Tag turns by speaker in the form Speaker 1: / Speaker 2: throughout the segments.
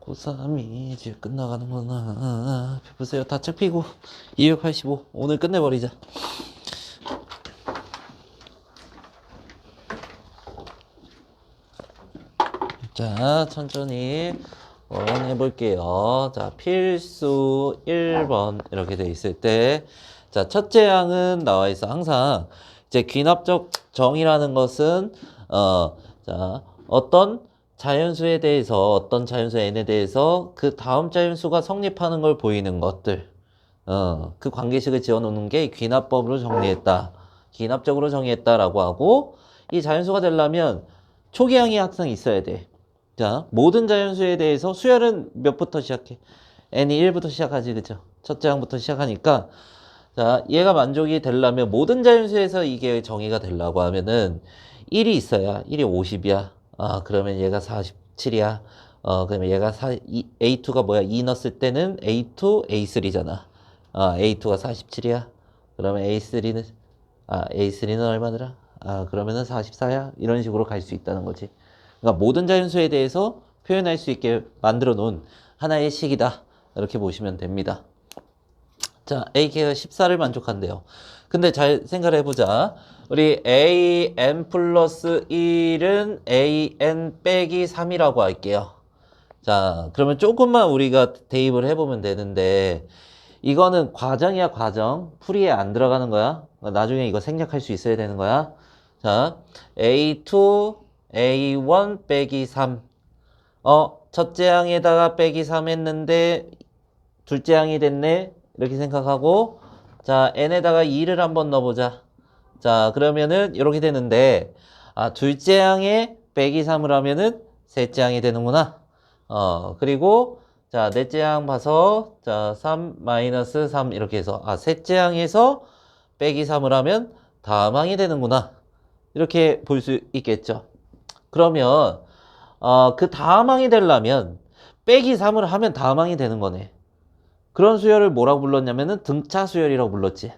Speaker 1: 고3이 이제 끝나가는구나. 보세요. 다 책 피고 285 오늘 끝내버리자. 자, 천천히 해볼게요. 자, 필수 1번 이렇게 돼 있을 때, 자, 첫째 항은 나와 있어. 항상 이제 귀납적 정의라는 것은 자, 어떤 자연수에 대해서 어떤 자연수 n에 대해서 그 다음 자연수가 성립하는 걸 보이는 것들, 그 관계식을 지어놓는 게 귀납법으로 정리했다. 귀납적으로 정의했다라고 하고, 이 자연수가 되려면 초기항이 항상 있어야 돼. 자, 모든 자연수에 대해서 수열은 몇부터 시작해? n이 1부터 시작하지, 그쵸? 첫째 항부터 시작하니까, 자, 얘가 만족이 되려면 모든 자연수에서 이게 정의가 되려고 하면은 1이 있어야 1이 50이야. 아, 그러면 얘가 47이야. 그러면 얘가 A2가 뭐야? 2 넣었을 때는 A2, A3잖아. A2가 47이야. 그러면 A3는 얼마더라? 그러면은 44야. 이런 식으로 갈 수 있다는 거지. 그러니까 모든 자연수에 대해서 표현할 수 있게 만들어 놓은 하나의 식이다. 이렇게 보시면 됩니다. 자, A가 14를 만족한대요. 근데 잘 생각을 해보자. 우리 AN 플러스 1은 AN 빼기 3이라고 할게요. 자, 그러면 조금만 우리가 대입을 해보면 되는데, 이거는 과정이야, 과정. 풀이에 안 들어가는 거야. 나중에 이거 생략할 수 있어야 되는 거야. 자, A2, A1 빼기 3. 첫째 항에다가 빼기 3 했는데, 둘째 항이 됐네. 이렇게 생각하고, 자, n에다가 2를 한번 넣어보자. 자, 그러면은 이렇게 되는데, 둘째 항에 빼기 3을 하면은 셋째 항이 되는구나. 그리고, 자, 넷째 항 봐서, 자, 3 마이너스 3 이렇게 해서, 셋째 항에서 빼기 3을 하면 다음 항이 되는구나. 이렇게 볼 수 있겠죠. 그러면, 그 다음 항이 되려면, 빼기 3을 하면 다음 항이 되는 거네. 그런 수열을 뭐라고 불렀냐면은 등차 수열이라고 불렀지.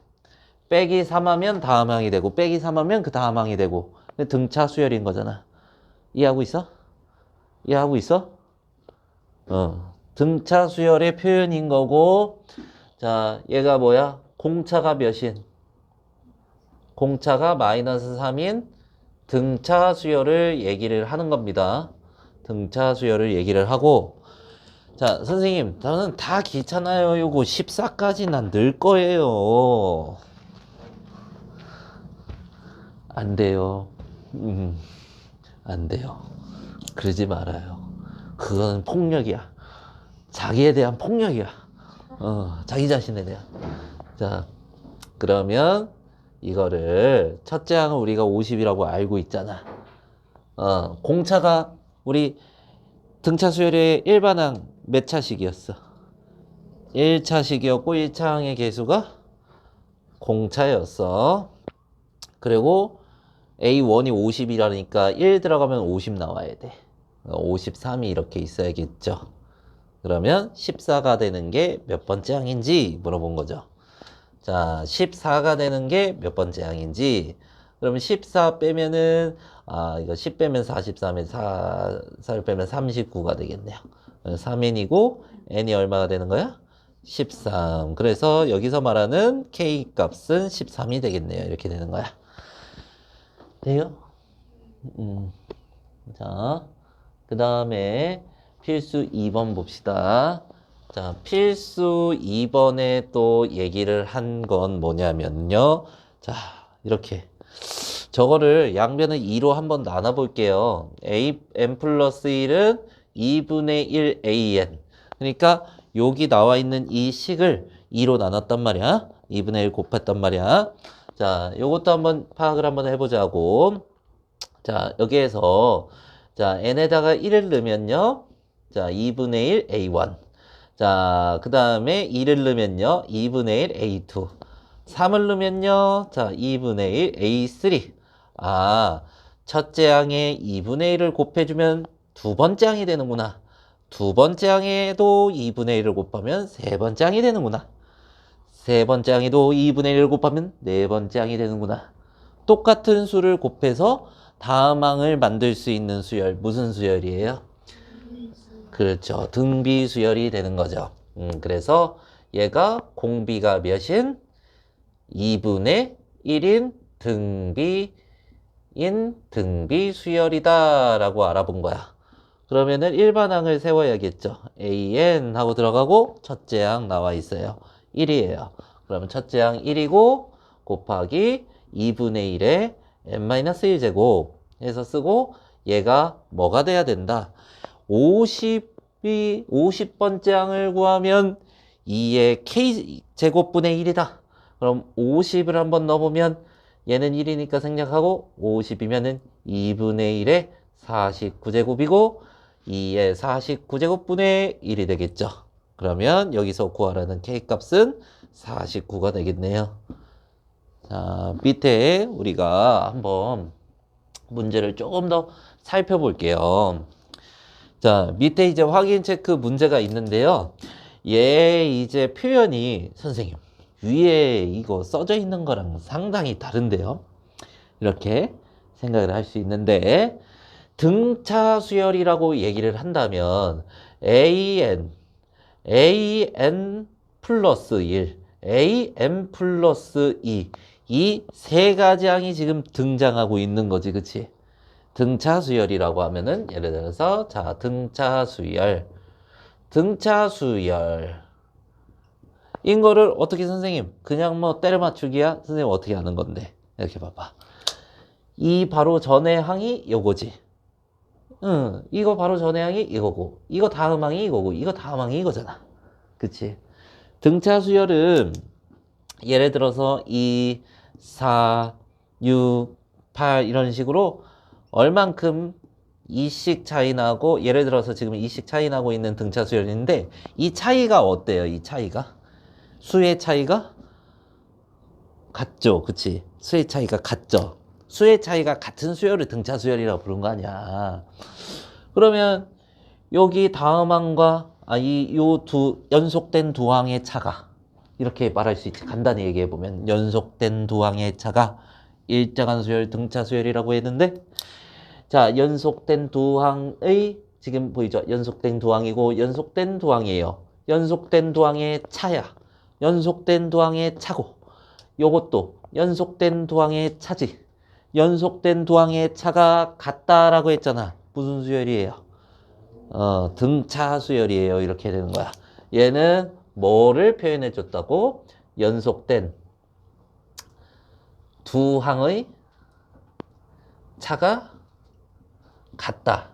Speaker 1: 빼기 3하면 다음 항이 되고 빼기 3하면 그 다음 항이 되고 등차 수열인 거잖아. 이해하고 있어? 이해하고 있어? 등차 수열의 표현인 거고, 자, 얘가 뭐야? 공차가 몇인? 공차가 마이너스 3인 등차 수열을 얘기를 하는 겁니다. 등차 수열을 얘기를 하고, 자, 선생님, 저는 다 귀찮아요. 요거 14까지 난 늘 거예요. 안 돼요. 안 돼요. 그러지 말아요. 그건 폭력이야. 자기에 대한 폭력이야. 자기 자신에 대한. 자, 그러면 이거를 첫째 항은 우리가 50이라고 알고 있잖아. 공차가 우리 등차 수열의 일반항 몇 차식이었어? 1차식이었고 1차 항의 개수가 공차였어. 그리고 A1이 50이라니까 1 들어가면 50 나와야 돼. 53이 이렇게 있어야겠죠. 그러면 14가 되는 게 몇 번째 항인지 물어본 거죠. 자, 14가 되는 게 몇 번째 항인지. 그러면 14 빼면은, 이거 10 빼면 44면 4를 빼면 39가 되겠네요. 3n이고, n이 얼마가 되는 거야? 13. 그래서 여기서 말하는 k 값은 13이 되겠네요. 이렇게 되는 거야. 돼요? 자, 그 다음에 필수 2번 봅시다. 자, 필수 2번에 또 얘기를 한 건 뭐냐면요. 자, 이렇게. 저거를 양변을 2로 한번 나눠볼게요. n 플러스 1은 2분의 1 an. 그러니까 여기 나와 있는 이 식을 2로 나눴단 말이야. 2분의 1 곱했단 말이야. 자, 요것도 한번 파악을 한번 해보자고. 자, 여기에서 자, n에다가 1을 넣으면요. 자, 2분의 1 a1. 자, 그 다음에 2를 넣으면요. 2분의 1 a2. 3을 넣으면요. 자, 2분의 1 a3. 첫째 항에 2분의 1을 곱해주면 두 번째 항이 되는구나. 두 번째 항에도 2분의 1을 곱하면 세 번째 항이 되는구나. 세 번째 항에도 2분의 1을 곱하면 네 번째 항이 되는구나. 똑같은 수를 곱해서 다음 항을 만들 수 있는 수열. 무슨 수열이에요? 그렇죠. 등비 수열이 되는 거죠. 그래서 얘가 공비가 몇인? 2분의 1인 등비 수열이다 라고 알아본 거야. 그러면은 일반항을 세워야겠죠. AN 하고 들어가고 첫째 항 나와 있어요. 1이에요. 그러면 첫째 항 1이고 곱하기 2분의 1에 n-1제곱 해서 쓰고 얘가 뭐가 돼야 된다. 50번째 항을 구하면 2의 k제곱분의 1이다. 그럼 50을 한번 넣어보면 얘는 1이니까 생략하고 50이면은 2분의 1에 49제곱이고 2의 49제곱분의 1이 되겠죠. 그러면 여기서 구하라는 k값은 49가 되겠네요. 자, 밑에 우리가 한번 문제를 조금 더 살펴볼게요. 자, 밑에 이제 확인 체크 문제가 있는데요. 얘 이제 표현이 선생님 위에 이거 써져 있는 거랑 상당히 다른데요. 이렇게 생각을 할 수 있는데 등차 수열이라고 얘기를 한다면 an 플러스 1, an 플러스 2 이 세 가지 항이 지금 등장하고 있는 거지, 그치? 등차 수열이라고 하면은 예를 들어서 자 등차 수열 인 거를 어떻게 선생님 그냥 뭐 때려 맞추기야? 선생님 어떻게 하는 건데? 이렇게 봐봐. 이 바로 전의 항이 요거지. 응, 이거 바로 전의 항이 이거고 이거 다음 항이 이거고 이거 다음 항이 이거잖아. 그치? 등차 수열은 예를 들어서 2, 4, 6, 8 이런 식으로 얼만큼 2씩 차이 나고 예를 들어서 지금 2씩 차이 나고 있는 등차 수열인데 이 차이가 어때요? 이 차이가? 수의 차이가 같죠? 그치? 수의 차이가 같죠? 수의 차이가 같은 수열을 등차 수열이라고 부른 거 아니야. 그러면 여기 다음 항과 요 연속된 두 항의 차가 이렇게 말할 수 있지. 간단히 얘기해 보면 연속된 두 항의 차가 일정한 수열 등차 수열이라고 했는데 자, 연속된 두 항의 지금 보이죠? 연속된 두 항이고 연속된 두 항이에요. 연속된 두 항의 차야. 연속된 두 항의 차고 요것도 연속된 두 항의 차지. 연속된 두 항의 차가 같다라고 했잖아. 무슨 수열이에요? 등차 수열이에요. 이렇게 되는 거야. 얘는 뭐를 표현해 줬다고? 연속된 두 항의 차가 같다.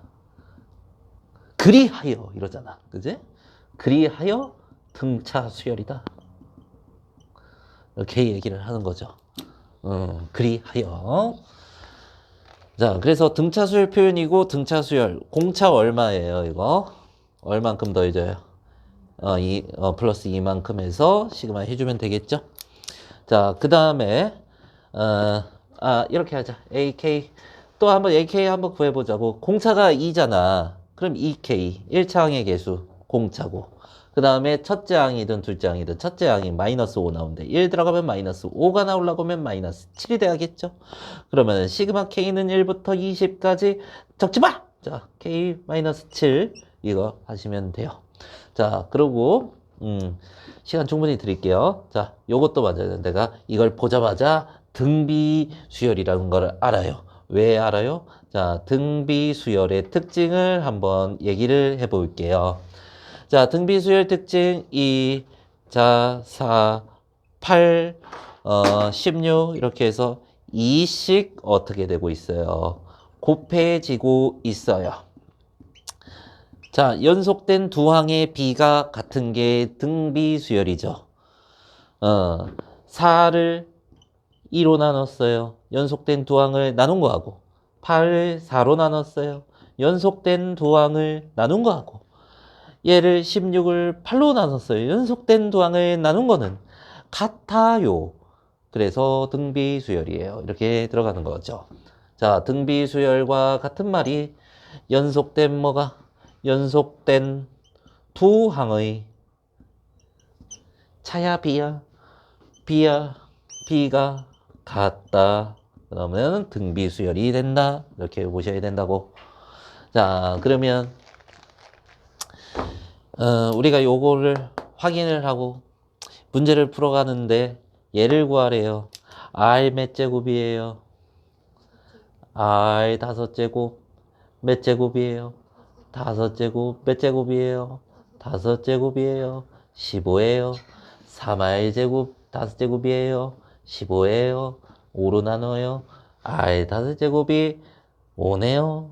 Speaker 1: 그리하여 이러잖아. 그지? 그리하여 등차 수열이다. 이렇게 얘기를 하는 거죠. 그리하여. 자, 그래서 등차 수열 표현이고 등차 수열 공차 얼마예요, 이거? 얼만큼 더해져요? 플러스 2만큼 해서 시그마 해주면 되겠죠? 자, 그 다음에 이렇게 하자. AK 또 한번 AK 한번 구해보자고. 공차가 2잖아. 그럼 2K 1차 항의 개수 공차고 그 다음에 첫째 항이든 둘째 항이든 첫째 항이 마이너스 5 나오는데 1 들어가면 마이너스 5가 나오려고 하면 마이너스 7이 돼야겠죠. 그러면 시그마 K는 1부터 20까지 적지 마! 자, K 마이너스 7 이거 하시면 돼요. 자, 그리고 시간 충분히 드릴게요. 자, 요것도 맞아요. 내가 이걸 보자마자 등비 수열이라는 걸 알아요. 왜 알아요? 자, 등비 수열의 특징을 한번 얘기를 해볼게요. 자, 등비 수열 특징 2, 자, 4, 8, 16 이렇게 해서 2씩 어떻게 되고 있어요? 곱해지고 있어요. 자, 연속된 두 항의 비가 같은 게 등비 수열이죠. 4를 2로 나눴어요. 연속된 두 항을 나눈 거하고 8을 4로 나눴어요. 연속된 두 항을 나눈 거하고 얘를 16을 8로 나눴어요. 연속된 두 항을 나눈 거는 같아요. 그래서 등비 수열이에요. 이렇게 들어가는 거죠. 자, 등비 수열과 같은 말이 연속된 뭐가? 연속된 두 항의 차야 비야? 비가 같다. 그러면 등비 수열이 된다. 이렇게 보셔야 된다고. 자, 그러면 우리가 요거를 확인을 하고 문제를 풀어가는데 얘를 구하래요. r 몇 제곱이에요? r 다섯 제곱 몇 제곱이에요? 다섯 제곱 몇 제곱이에요? 다섯 제곱이에요. 15예요. 3r 제곱 다섯 제곱이에요. 15예요. 5로 나눠요. r 다섯 제곱이 5네요.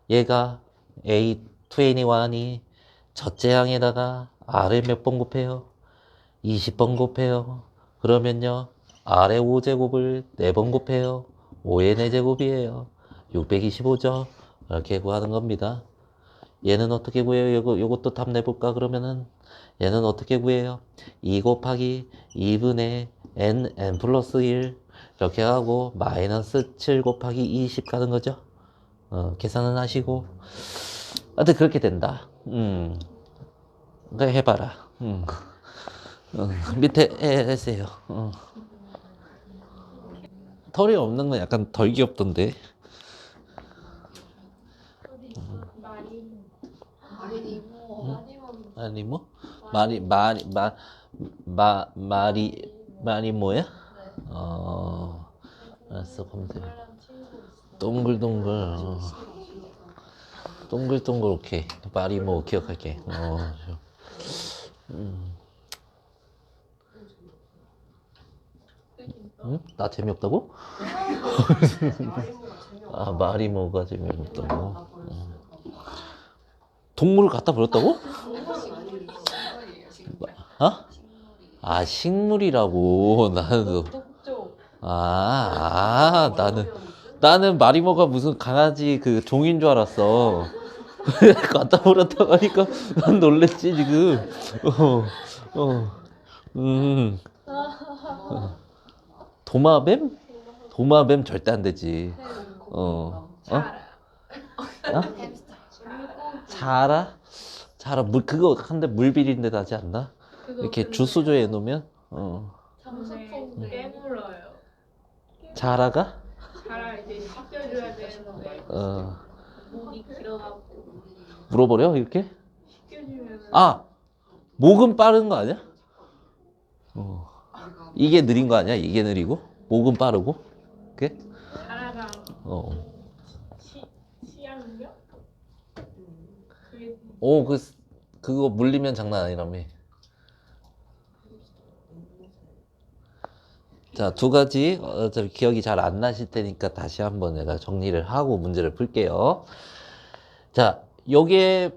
Speaker 1: 얘가 A21이 첫째 항에다가 R을 몇 번 곱해요? 20번 곱해요. 그러면요, R의 5제곱을 4번 곱해요. 5의 4제곱이에요. 625죠? 이렇게 구하는 겁니다. 얘는 어떻게 구해요? 요것도 답 내볼까? 그러면은 얘는 어떻게 구해요? 2 곱하기 2분의 n 플러스 1 이렇게 하고 마이너스 7 곱하기 20 가는 거죠. 계산은 하시고 하여튼 그렇게 된다. 그러니까 해봐라. 밑에 해세요. 털이 없는 건 약간 덜 귀엽던데. 아니 뭐? 말이 뭐야? 알았어, 검색. 동글동글. 동글동글 오케이. 말이 뭐 기억할게. 응? 나 재미없다고? 아, 말이 뭐가 재미없다고? 동물을 갖다 버렸다고? 어? 아, 식물이라고. 나는 마리모가 무슨 강아지 그 종인 줄 알았어. 갖다 버렸다고 하니까 난 놀랬지, 지금. 어. 도마뱀? 도마뱀 절대 안 되지. 어? 자라? 자라, 그거 한데 물비린데 나지 않나? 이렇게 주스조에 놓으면?
Speaker 2: 깨물어요.
Speaker 1: 자라가?
Speaker 2: 자라 이제 씻겨줘야 되는데 목이 길어갖고
Speaker 1: 물어버려, 이렇게?
Speaker 2: 씻겨주면
Speaker 1: 아! 목은 빠른 거 아니야? 이게 느린 거 아니야? 이게 느리고? 목은 빠르고? 그게?
Speaker 2: 자라가 치약력? 그게
Speaker 1: 오, 그거 물리면 장난 아니라며. 자, 두 가지, 어차피 기억이 잘 안 나실 테니까 다시 한번 내가 정리를 하고 문제를 풀게요. 자, 요게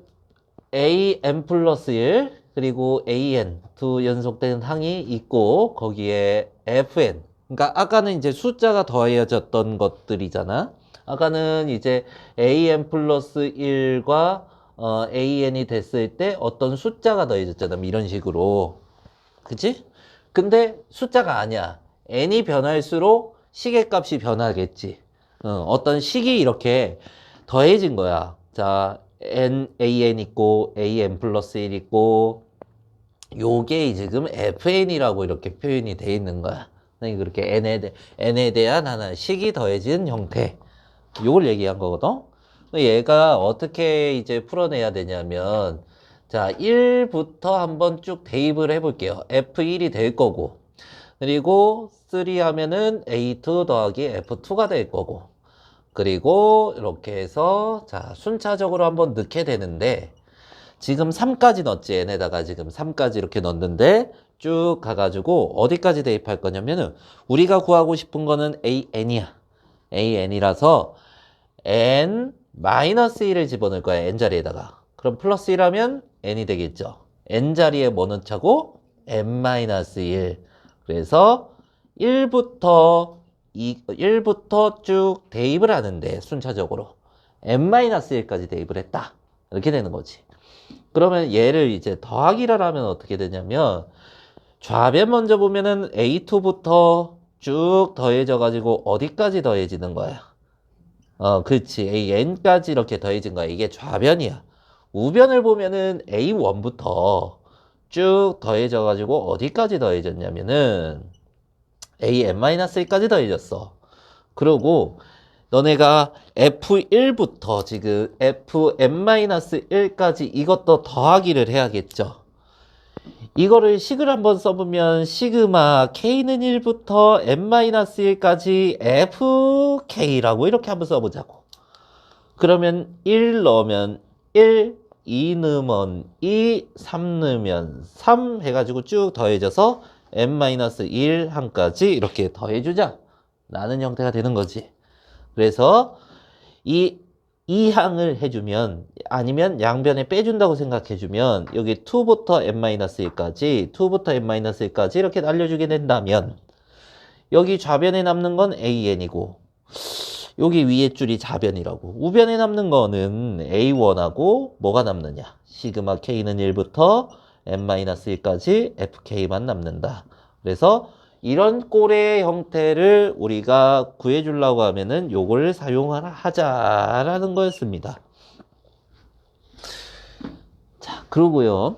Speaker 1: an 플러스 1, 그리고 an, 두 연속된 항이 있고, 거기에 fn. 그러니까 아까는 이제 숫자가 더해졌던 것들이잖아. 아까는 이제 an 플러스 1과 an이 됐을 때 어떤 숫자가 더해졌잖아. 이런 식으로. 그치? 근데 숫자가 아니야. n이 변할수록 시계값이 변하겠지. 어떤 식이 이렇게 더해진 거야. 자, an 있고 an 플러스 1 있고 요게 지금 fn이라고 이렇게 표현이 돼 있는 거야. 그러니까 그렇게 n에 대한 하나 식이 더해진 형태. 요걸 얘기한 거거든. 얘가 어떻게 이제 풀어내야 되냐면, 자, 1부터 한번 쭉 대입을 해볼게요. F1이 될 거고, 그리고 3 하면은 A2 더하기 F2가 될 거고, 그리고 이렇게 해서, 자, 순차적으로 한번 넣게 되는데, 지금 3까지 넣었지. 얘네다가 지금 3까지 이렇게 넣었는데, 쭉 가가지고, 어디까지 대입할 거냐면은, 우리가 구하고 싶은 거는 AN이야. AN이라서, n 마이너스 1을 집어넣을 거야. n 자리에다가. 그럼 플러스 1하면 n이 되겠죠. n 자리에 뭐 넣자고? n 마이너스 1. 그래서 1부터 쭉 대입을 하는데 순차적으로 n 마이너스 1까지 대입을 했다. 이렇게 되는 거지. 그러면 얘를 이제 더하기를 하면 어떻게 되냐면 좌변 먼저 보면은 A2부터 쭉 더해져 가지고 어디까지 더해지는 거야? 그렇지. AN까지 이렇게 더해진 거야. 이게 좌변이야. 우변을 보면은 A1부터 쭉 더해져가지고 어디까지 더해졌냐면은 AN-1까지 더해졌어. 그러고 너네가 F1부터 지금 Fn-1까지 이것도 더하기를 해야겠죠. 이거를 식을 한번 써보면 시그마 K는 1부터 n-1까지 FK라고 이렇게 한번 써보자고. 그러면 1 넣으면 1, 2 넣으면 2, 3 넣으면 3 해가지고 쭉 더해져서 n-1 한까지 이렇게 더해주자 라는 형태가 되는 거지. 그래서 이 항을 해주면 아니면 양변에 빼준다고 생각해주면 여기 2부터 n-1까지 2부터 n-1까지 이렇게 날려주게 된다면 여기 좌변에 남는 건 an이고 여기 위에 줄이 좌변이라고. 우변에 남는 거는 a1하고 뭐가 남느냐. 시그마 k는 1부터 n-1까지 fk만 남는다. 그래서 이런 꼴의 형태를 우리가 구해주려고 하면은 요걸 사용하자라는 거였습니다. 자, 그러고요.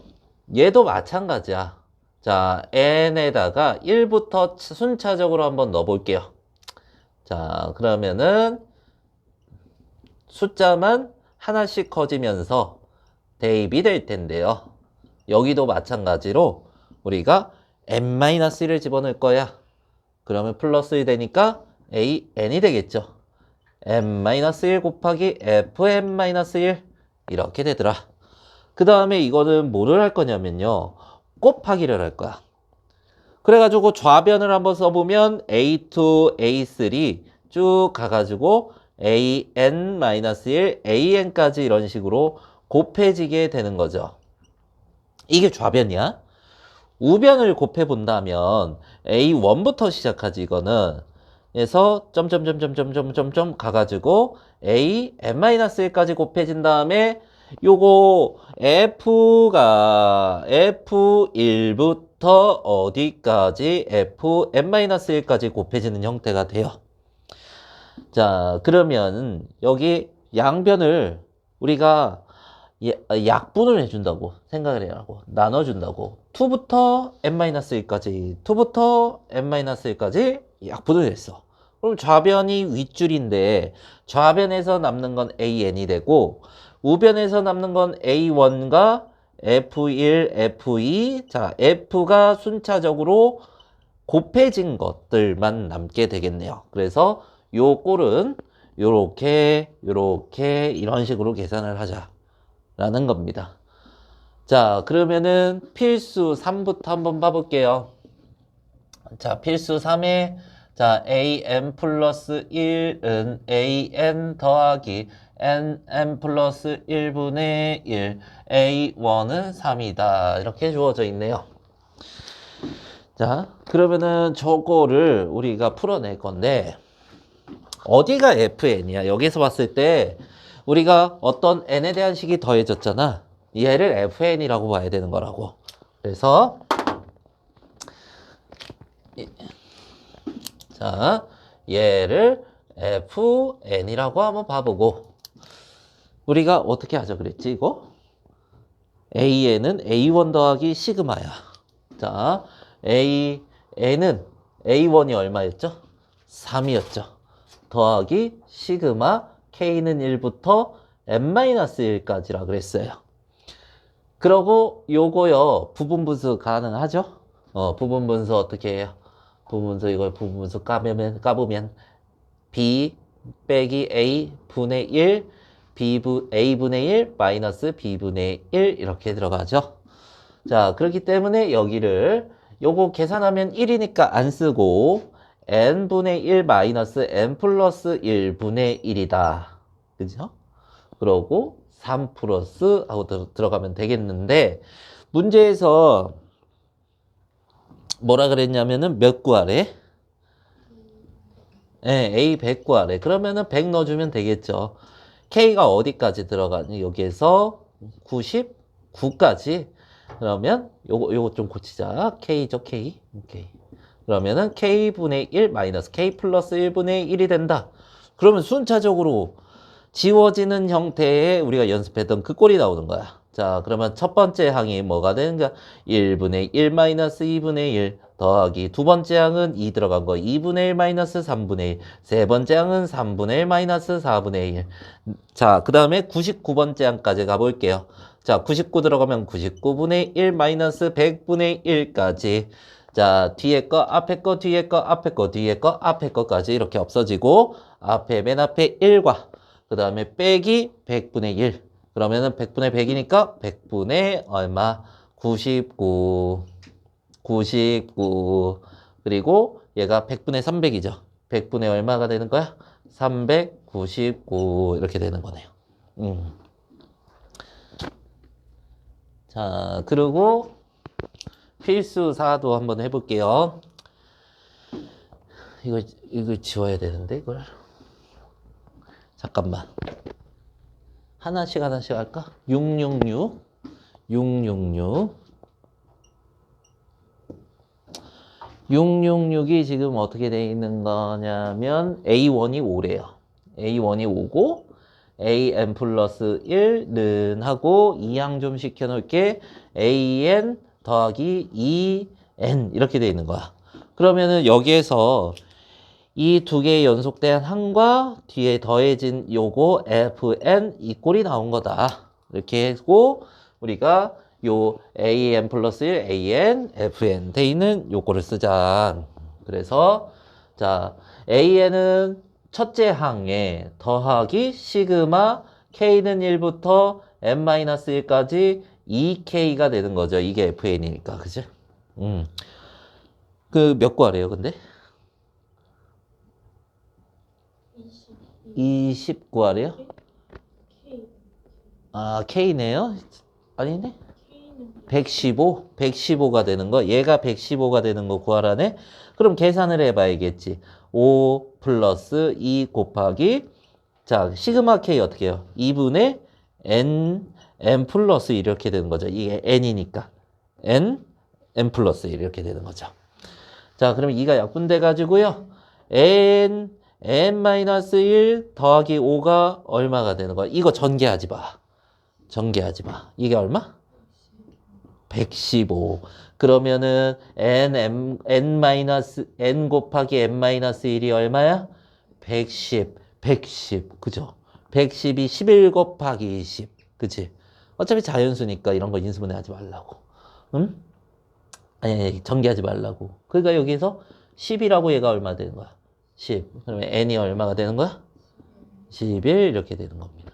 Speaker 1: 얘도 마찬가지야. 자, n에다가 1부터 순차적으로 한번 넣어볼게요. 자, 그러면은 숫자만 하나씩 커지면서 대입이 될 텐데요. 여기도 마찬가지로 우리가 n-1을 집어넣을 거야. 그러면 플러스 1 되니까 n이 되겠죠. n-1 곱하기 fn-1 이렇게 되더라. 그 다음에 이거는 뭐를 할 거냐면요. 곱하기를 할 거야. 그래가지고 좌변을 한번 써보면 a2, a3 쭉 가가지고 an-1, an까지 이런 식으로 곱해지게 되는 거죠. 이게 좌변이야. 우변을 곱해본다면 a1부터 시작하지 이거는. 그래서 점점점점점점점 가가지고 an-1까지 곱해진 다음에 요거 f가 f1부터 어디까지 fn-1까지 곱해지는 형태가 돼요. 자, 그러면 여기 양변을 우리가 약분을 해준다고 생각을 해라고 나눠준다고 2부터 n-1까지 2부터 n-1까지 약분을 했어. 그럼 좌변이 윗줄인데 좌변에서 남는 건 an이 되고 우변에서 남는 건 a1과 f1, f2 자 f가 순차적으로 곱해진 것들만 남게 되겠네요. 그래서 요 꼴은 요렇게 이런 식으로 계산을 하자 라는 겁니다. 자, 그러면은 필수 3부터 한번 봐볼게요. 자, 필수 3에 자, an 플러스 1은 an 더하기 nn 플러스 1분의 1 a1은 3이다 이렇게 주어져 있네요. 자, 그러면은 저거를 우리가 풀어낼 건데 어디가 fn이야? 여기서 봤을 때 우리가 어떤 n에 대한 식이 더해졌잖아. 얘를 fn이라고 봐야 되는 거라고. 그래서 자, 얘를 fn이라고 한번 봐보고 우리가 어떻게 하자 그랬지 이거? an은 a1 더하기 시그마야. 자, n은 a1이 얼마였죠? 3이었죠. 더하기 시그마 k는 1부터 n-1까지라 그랬어요. 그러고 요거요 부분분수 가능하죠? 부분분수 어떻게 해요? 부분분수 이걸 부분분수 까보면 b 빼기 a 분의 1 a분의 1 마이너스 b분의 1 이렇게 들어가죠. 자, 그렇기 때문에 여기를 요거 계산하면 1이니까 안 쓰고 n분의 1 마이너스 n 플러스 1분의 1이다. 그죠? 그러고 3 플러스 하고 들어가면 되겠는데 문제에서 뭐라 그랬냐면은 몇 구하래? 네, A 100 구하래. 그러면은 100 넣어주면 되겠죠. K가 어디까지 들어가니? 여기에서 99까지. 그러면 요거 좀 고치자. K죠, K. 오케이. 그러면은 K분의 1 마이너스 K 플러스 1분의 1이 된다. 그러면 순차적으로 지워지는 형태의 우리가 연습했던 그 꼴이 나오는 거야. 자, 그러면 첫 번째 항이 뭐가 되는가? 1분의 1 마이너스 2분의 1 더하기 두 번째 항은 2 들어간 거 2분의 1 마이너스 3분의 1 세 번째 항은 3분의 1 마이너스 4분의 1 자, 그 다음에 99번째 항까지 가볼게요. 자, 99 들어가면 99분의 1 마이너스 100분의 1까지 자, 뒤에 거, 앞에 거, 뒤에 거, 앞에 거, 뒤에 거, 앞에 거까지 이렇게 없어지고 앞에 맨 앞에 1과 그 다음에 빼기 100분의 1 그러면은 100분의 100이니까 100분의 얼마? 99 그리고 얘가 100분의 300이죠. 100분의 얼마가 되는 거야? 399 이렇게 되는 거네요. 자, 그리고 필수 4도 한번 해볼게요. 이거 지워야 되는데 이걸 잠깐만 하나씩 할까? 666 666이 지금 어떻게 돼 있는 거냐면 A1이 5래요. A1이 5고 AN 플러스 1는 하고 2항 좀 시켜놓을게. AN 더하기 2N 이렇게 돼 있는 거야. 그러면은 여기에서 이 두 개의 연속된 항과 뒤에 더해진 요거 FN 이 꼴이 나온 거다. 이렇게 했고 우리가 요 AN 플러스 1 AN FN 돼 있는 요거를 쓰자. 그래서 자 AN은 첫째 항에 더하기 시그마 K는 1부터 N-1까지 2K가 되는 거죠. 이게 FN이니까 그죠? 그 몇 구하래요 근데? 29알이요? 아, K네요? 아니네? 115가 되는 거. 얘가 115가 되는 거 구하라네? 그럼 계산을 해봐야겠지. 5 플러스 2 곱하기 자, 시그마 K 어떻게 해요? 2분의 N 플러스 1 이렇게 되는 거죠. 이게 N이니까. N 플러스 1 이렇게 되는 거죠. 자, 그럼 2가 약분돼 가지고요. N-1 더하기 5가 얼마가 되는 거야? 이거 전개하지 마. 이게 얼마? 115. 그러면은 N 곱하기 N-1이 얼마야? 110. 그죠? 110이 11 곱하기 20. 그치? 어차피 자연수니까 이런 거 인수분해 하지 말라고. 응? 아니, 전개하지 말라고. 그러니까 여기서 10이라고 얘가 얼마 되는 거야? 10. 그러면 n이 얼마가 되는 거야? 11 이렇게 되는 겁니다.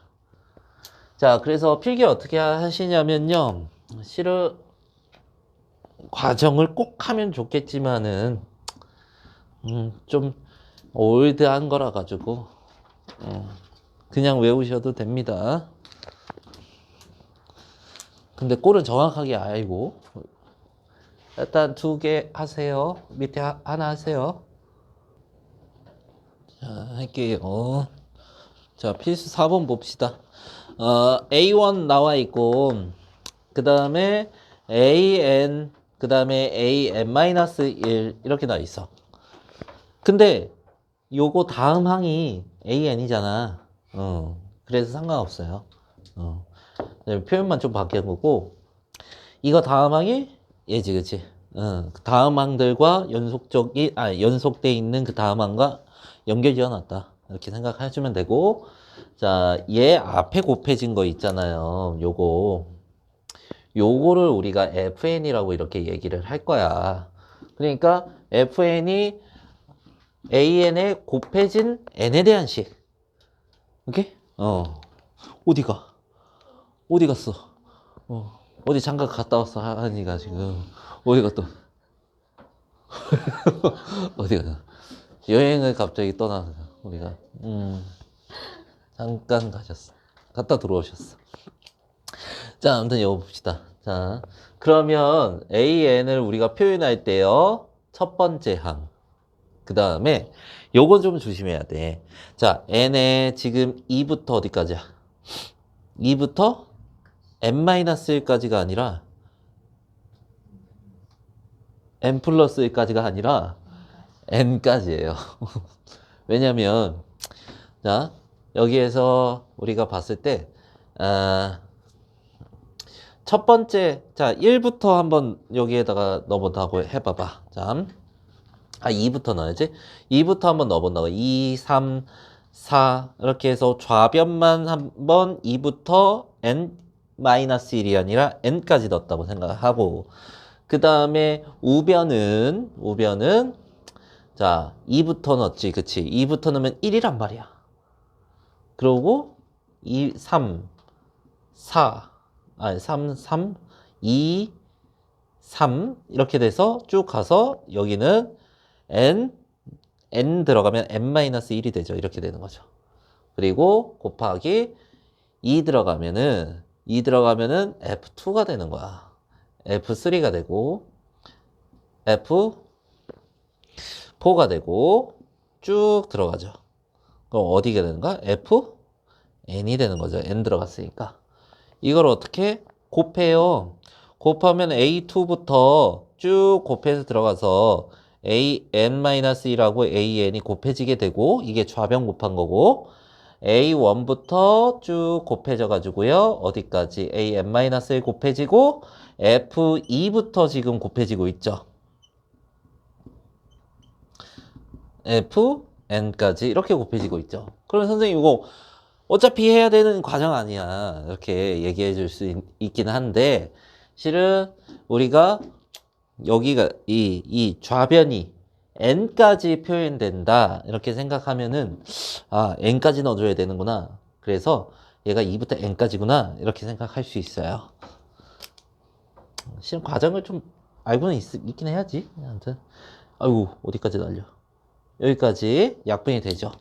Speaker 1: 자, 그래서 필기 어떻게 하시냐면요. 실은 과정을 꼭 하면 좋겠지만은 좀 올드한 거라 가지고 그냥 외우셔도 됩니다. 근데 꼴은 정확하게 알고 일단 2개 하세요. 밑에 하나 하세요. 자, 할게요. 자, 필수 4번 봅시다. A1 나와 있고, 그 다음에 AN, 그 다음에 AN-1 이렇게 나와 있어. 근데 요거 다음 항이 AN이잖아. 그래서 상관없어요. 표현만 좀 바뀐 거고, 이거 다음 항이 얘지, 그치? 다음 항들과 연속돼 있는 그 다음 항과 연결지어 놨다. 이렇게 생각하시면 되고, 자, 얘 앞에 곱해진 거 있잖아요. 요거를 우리가 FN이라고 이렇게 얘기를 할 거야. 그러니까 FN이 AN에 곱해진 N에 대한 식. 오케이? 어디 갔어? 어디 장가 갔다 왔어, 하니가 지금. 어디 갔다? 어디 갔어? 여행을 갑자기 떠나서 우리가. 잠깐 가셨어. 갔다 들어오셨어. 자, 아무튼 이거 봅시다. 자, 그러면 AN을 우리가 표현할 때요. 첫 번째 항. 그 다음에 요건 좀 조심해야 돼. 자, N에 지금 2부터 어디까지야? 2부터 N-1까지가 아니라 N 플러스 1까지가 아니라 N까지예요. 왜냐면 자, 여기에서 우리가 봤을 때 첫 번째, 자, 1부터 한번 여기에다가 넣어본다고 해봐봐. 자, 2부터 넣어야지. 2부터 한번 넣어본다고. 2, 3, 4 이렇게 해서 좌변만 한번 2부터 n-1이 아니라 n까지 넣었다고 생각하고, 그 다음에 우변은 자 2부터 넣었지, 그치? 2부터 넣으면 1이란 말이야. 그러고 2, 3, 4 아니 3, 3, 2, 3 이렇게 돼서 쭉 가서 여기는 n 들어가면 n-1이 되죠. 이렇게 되는 거죠. 그리고 곱하기 2 들어가면은 F2가 되는 거야. F3가 되고 F4가 되고 쭉 들어가죠. 그럼 어디가 되는가? Fn이 되는 거죠. n 들어갔으니까. 이걸 어떻게 곱해요? 곱하면 A2부터 쭉 곱해서 들어가서 AN-1하고 AN이 곱해지게 되고, 이게 좌변 곱한 거고, A1부터 쭉 곱해져 가지고요. 어디까지? AN-1 곱해지고 F2부터 지금 곱해지고 있죠. FN까지 이렇게 곱해지고 있죠. 그럼 선생님 이거 어차피 해야 되는 과정 아니야. 이렇게 얘기해 줄 수 있긴 한데, 실은 우리가 여기가 이 좌변이 n까지 표현된다 이렇게 생각하면은 n까지 넣어줘야 되는구나. 그래서 얘가 2부터 n까지구나 이렇게 생각할 수 있어요. 실은 과정을 좀 알고는 있긴 해야지. 아무튼 아이고 어디까지 날려. 여기까지 약분이 되죠.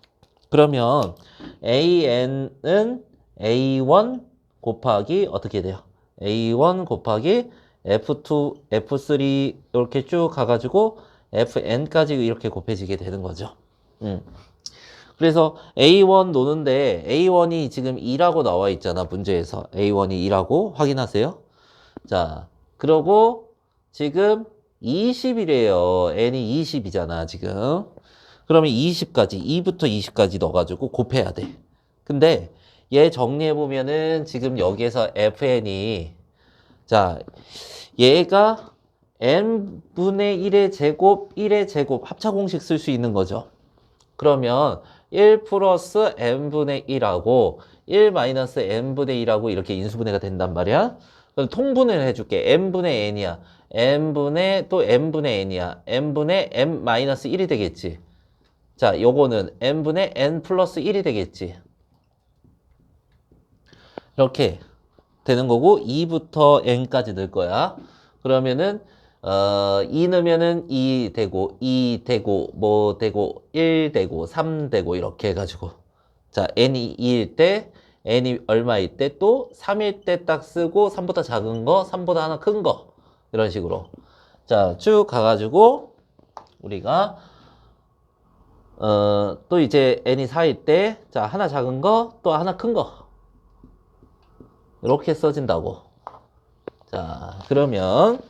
Speaker 1: 그러면 AN은 A1 곱하기 어떻게 돼요? A1 곱하기 F2, F3 이렇게 쭉 가가지고 FN까지 이렇게 곱해지게 되는 거죠. 그래서 A1 노는데 A1이 지금 2라고 나와 있잖아. 문제에서 A1이 2라고 확인하세요. 자, 그러고 지금 20이래요. N이 20이잖아 지금. 그러면 20까지 2부터 20까지 넣어가지고 곱해야 돼. 근데 얘 정리해보면은 지금 여기에서 fn이 자 얘가 n분의 1의 제곱 1의 제곱 합차공식 쓸 수 있는 거죠. 그러면 1 플러스 n분의 1하고 1 마이너스 n분의 1하고 이렇게 인수분해가 된단 말이야. 그럼 통분을 해줄게. n분의 n이야. n분의 또 n분의 n이야. n분의 n 마이너스 1이 되겠지. 자, 요거는 n분의 n 플러스 1이 되겠지. 이렇게 되는 거고 2부터 n까지 넣을 거야. 그러면은 2 넣으면은 2 되고 2 되고 뭐 되고 1 되고 3 되고 이렇게 해가지고 자 n이 2일 때 n이 얼마일 때 또 3일 때 딱 쓰고 3보다 작은 거 3보다 하나 큰 거 이런 식으로 자 쭉 가가지고 우리가 또 이제 n이 4일 때 자 하나 작은 거 또 하나 큰 거 이렇게 써진다고. 자 그러면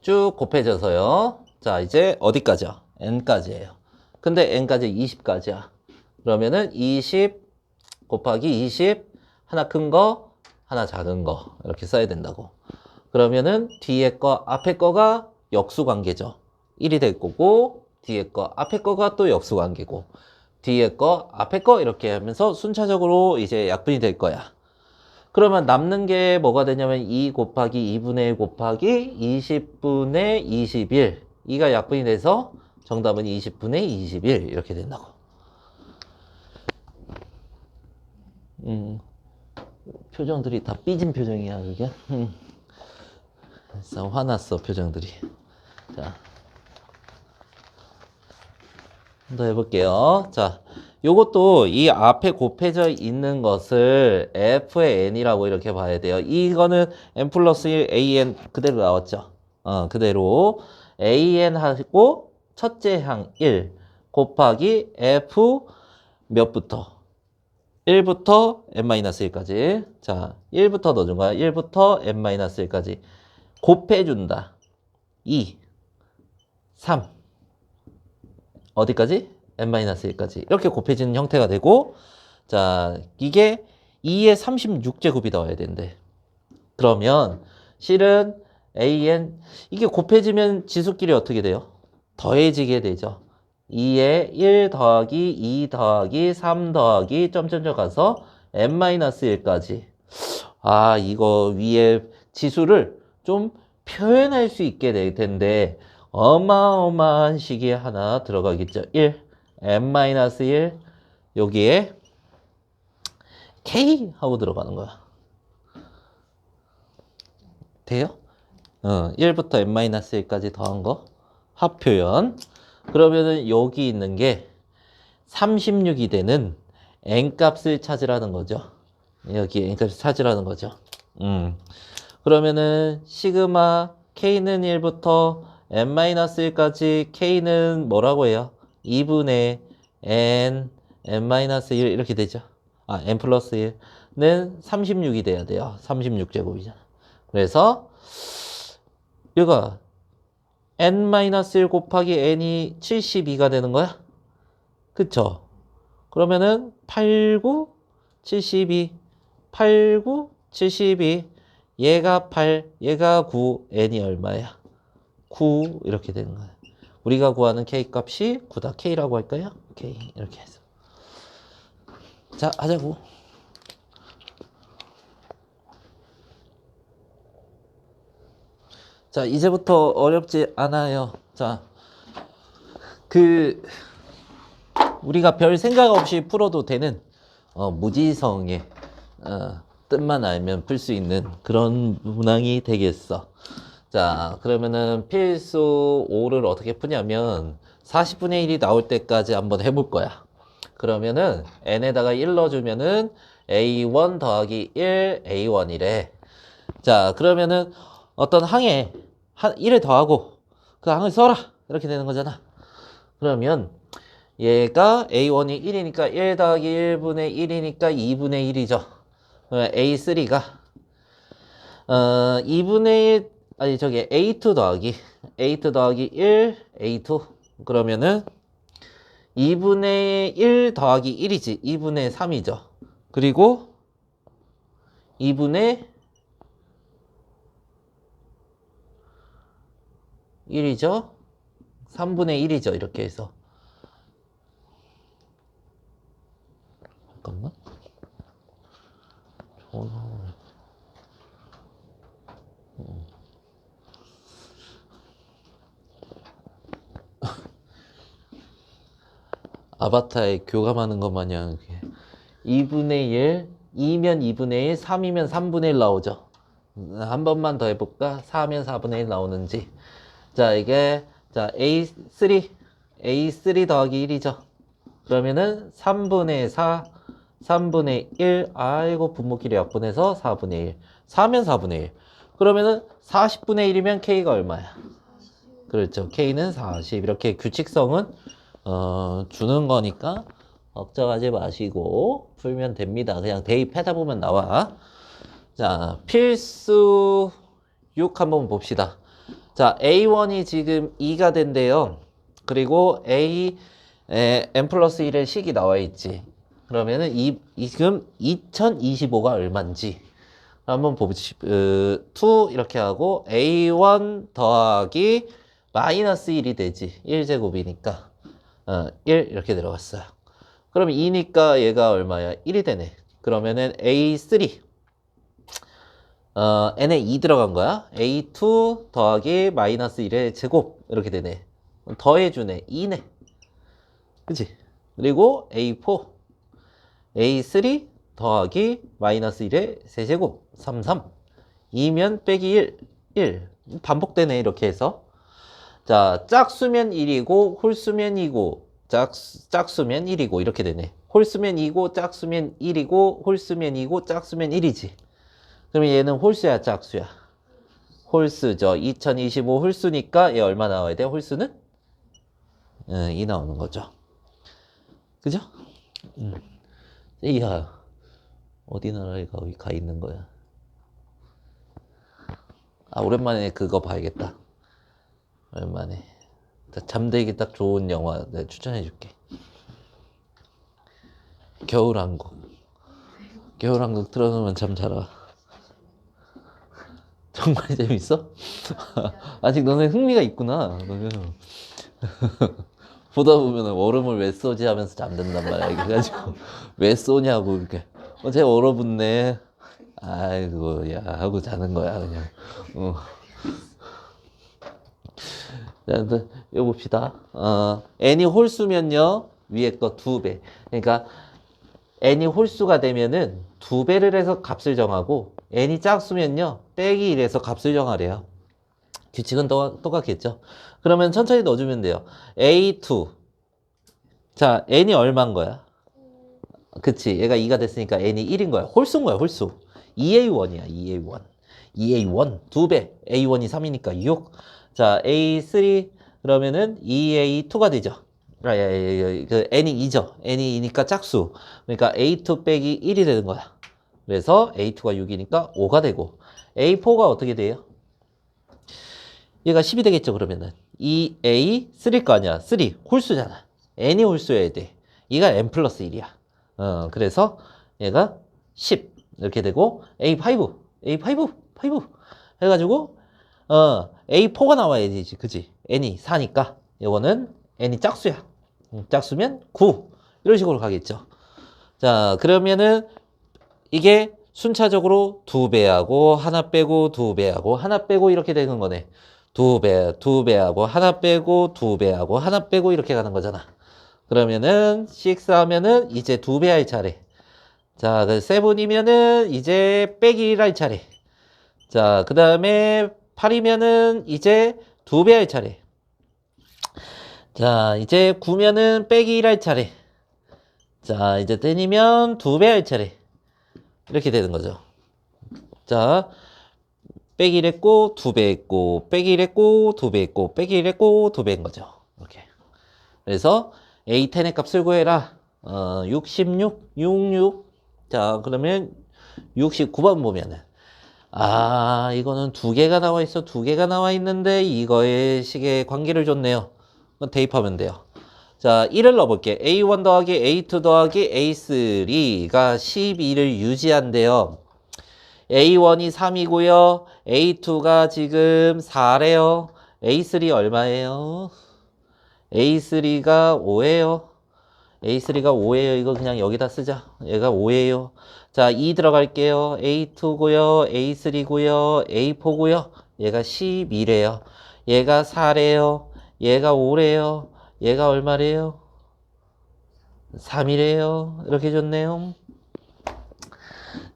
Speaker 1: 쭉 곱해져서요. 자 이제 어디까지요? n까지예요. 근데 n까지 20까지야. 그러면은 20 곱하기 20 하나 큰 거 하나 작은 거 이렇게 써야 된다고. 그러면은 뒤에 거 앞에 거가 역수관계죠. 1이 될 거고 뒤에 거 앞에 거가 또 역수관계고 뒤에 거 앞에 거 이렇게 하면서 순차적으로 이제 약분이 될 거야. 그러면 남는 게 뭐가 되냐면 2 곱하기 2분의 1 곱하기 20분의 21 이가 약분이 돼서 정답은 20분의 21 이렇게 된다고. 표정들이 다 삐진 표정이야 그게. 진짜 화났어 표정들이. 자, 더 해볼게요. 자, 요것도 이 앞에 곱해져 있는 것을 f의 n이라고 이렇게 봐야 돼요. 이거는 n 플러스 1 an 그대로 나왔죠. 그대로 an 하고 첫째 항 1 곱하기 f 몇부터 1부터 n-1까지. 자, 1부터 넣어준 거야. 1부터 n-1까지 곱해준다. 2 3 어디까지? n-1까지 이렇게 곱해지는 형태가 되고 자 이게 2의 36제곱이 나와야 된대. 그러면 실은 an 이게 곱해지면 지수끼리 어떻게 돼요? 더해지게 되죠. 2에 1 더하기 2 더하기 3 더하기 점점점 가서 n-1까지. 아, 이거 위에 지수를 좀 표현할 수 있게 될 텐데 어마어마한 식이 하나 들어가겠죠. 1, n-1 여기에 k 하고 들어가는 거야. 돼요? 1부터 n-1까지 더한 거 합표현. 그러면은 여기 있는 게 36이 되는 n값을 찾으라는 거죠. 여기 n값을 찾으라는 거죠. 그러면은 시그마 k는 1부터 n-1까지 k는 뭐라고 해요? 2분의 n-1 이렇게 되죠. 아, n 플러스 1는 36이 돼야 돼요. 36제곱이잖아. 그래서 얘가 n-1 곱하기 n이 72가 되는 거야? 그쵸? 그러면은 8, 9, 72, 8, 9, 72 얘가 8, 얘가 9, n이 얼마야? 9 이렇게 되는 거야. 우리가 구하는 k 값이 9다. k라고 할까요? k 이렇게 해서 자, 하자고. 자, 이제부터 어렵지 않아요. 자, 우리가 별 생각 없이 풀어도 되는 무지성의 뜻만 알면 풀 수 있는 그런 문항이 되겠어. 자, 그러면은 필수 5를 어떻게 푸냐면 40분의 1이 나올 때까지 한번 해볼 거야. 그러면은 n에다가 1 넣어주면은 a1 더하기 1 a1이래. 자, 그러면은 어떤 항에 1을 더하고 그 항을 써라 이렇게 되는 거잖아. 그러면 얘가 a1이 1이니까 1 더하기 1분의 1이니까 2분의 1이죠. a3가 2분의 1 아니 저기 a2 더하기 1 a2 그러면은 2분의 1 더하기 1이지. 2분의 3이죠. 그리고 2분의 1이죠. 3분의 1이죠. 이렇게 해서. 잠깐만. 아바타에 교감하는 것 마냥 2분의 1, 2면 2분의 1, 3이면 3분의 1 나오죠. 한 번만 더 해볼까? 4면 4분의 1 나오는지. 자, 이게 자 A3 더하기 1이죠. 그러면은 3분의 4, 3분의 1, 아이고 분모끼리 약분해서 4분의 1. 4면 4분의 1. 그러면은 40분의 1이면 K가 얼마야? 그렇죠. K는 40. 이렇게 규칙성은 주는 거니까 걱정하지 마시고 풀면 됩니다. 그냥 대입하다 보면 나와. 자, 필수 6 한번 봅시다. 자, A1이 지금 2가 된대요. 그리고 n 플러스 1의 식이 나와 있지. 그러면은 지금 2025가 얼마인지 한번 봅시다. 2 이렇게 하고 A1 더하기 마이너스 1이 되지. 1제곱이니까 1 이렇게 들어갔어요. 그럼 2니까 얘가 얼마야? 1이 되네. 그러면은 A3 n에 2 들어간 거야. A2 더하기 마이너스 1의 제곱 이렇게 되네. 더해주네. 2네. 그치? 그리고 A4 A3 더하기 마이너스 1의 세제곱 33 2면 빼기 1 반복되네. 이렇게 해서 자, 짝수면 1이고 홀수면 2고 짝수면 1이고 이렇게 되네. 홀수면 2고 짝수면 1이고 홀수면 2고 짝수면 1이지. 그러면 얘는 홀수야 짝수야? 홀수죠. 2025 홀수니까 얘 얼마 나와야 돼? 홀수는 2 나오는 거죠. 그죠? 이야 어디 나라에 가 있는 거야? 아, 오랜만에 그거 봐야겠다. 오랜만에 잠들기 딱 좋은 영화 내가 추천해 줄게. 겨울왕국. 겨울왕국 틀어놓으면 잠 자라. 정말 재밌어? 아직 너네 흥미가 있구나. 너는. 보다 보면 얼음을 왜 쏘지 하면서 잠든단 말이야. 그래가지고 왜 쏘냐고 이렇게. 어제 얼어붙네. 아이고 야 하고 자는 거야 그냥. 자, 이거 봅시다. n이 홀수면요 위에 거 2배. 그러니까 n이 홀수가 되면은 2배를 해서 값을 정하고 n이 짝수면요 빼기 1해서 값을 정하래요. 규칙은 똑같겠죠. 그러면 천천히 넣어주면 돼요. A2. 자, n이 얼마인 거야? 그치. 얘가 2가 됐으니까 n이 1인 거야. 홀수인 거야, 홀수. 2A1이야, 2A1. 2A1, 2배. A1이 3이니까 6. 자, A3, 그러면은 2A2가 되죠. 그 n이 2죠. n이 2니까 짝수. 그러니까 A2 빼기 1이 되는 거야. 그래서 A2가 6이니까 5가 되고. A4가 어떻게 돼요? 얘가 10이 되겠죠, 그러면은. 2A3일 거 아니야. 3, 홀수잖아. n이 홀수여야 돼. 얘가 n 플러스 1이야. 그래서 얘가 10 이렇게 되고 A5 해가지고 A4가 나와야지 그지 n이 4니까 이거는 n이 짝수야. 짝수면 9 이런 식으로 가겠죠. 자 그러면은 이게 순차적으로 2배하고 하나 빼고 2배하고 하나 빼고 이렇게 되는 거네. 2배하고 하나 빼고 2배하고 하나 빼고 이렇게 가는 거잖아. 그러면은 6 하면은 이제 2배 할 차례. 자, 그 7이면은 이제 빼기 1 할 차례. 자, 그 다음에 8이면은 이제 2배 할 차례. 자, 이제 9면은 빼기 1 할 차례. 자, 이제 10이면 2배 할 차례. 이렇게 되는 거죠. 자, 빼기 1 했고 2배 했고 빼기 1 했고 2배 했고 빼기 1 했고 2배인 거죠. 이렇게. 그래서 A10의 값을 구해라. 66, 66. 자, 그러면 69번 보면은 이거는 2개가 나와 있어. 2개가 나와 있는데 이거의 식의 관계를 줬네요. 대입하면 돼요. 자, 1을 넣어볼게. A1 더하기 A2 더하기 A3가 12를 유지한대요. A1이 3이고요. A2가 지금 4래요. A3 얼마예요? A3가 5예요. A3가 5예요. 이거 그냥 여기다 쓰자. 얘가 5예요. 자, 2 들어갈게요. A2고요. A3고요. A4고요. 얘가 12래요. 얘가 4래요. 얘가 5래요. 얘가 얼마래요? 3이래요. 이렇게 줬네요.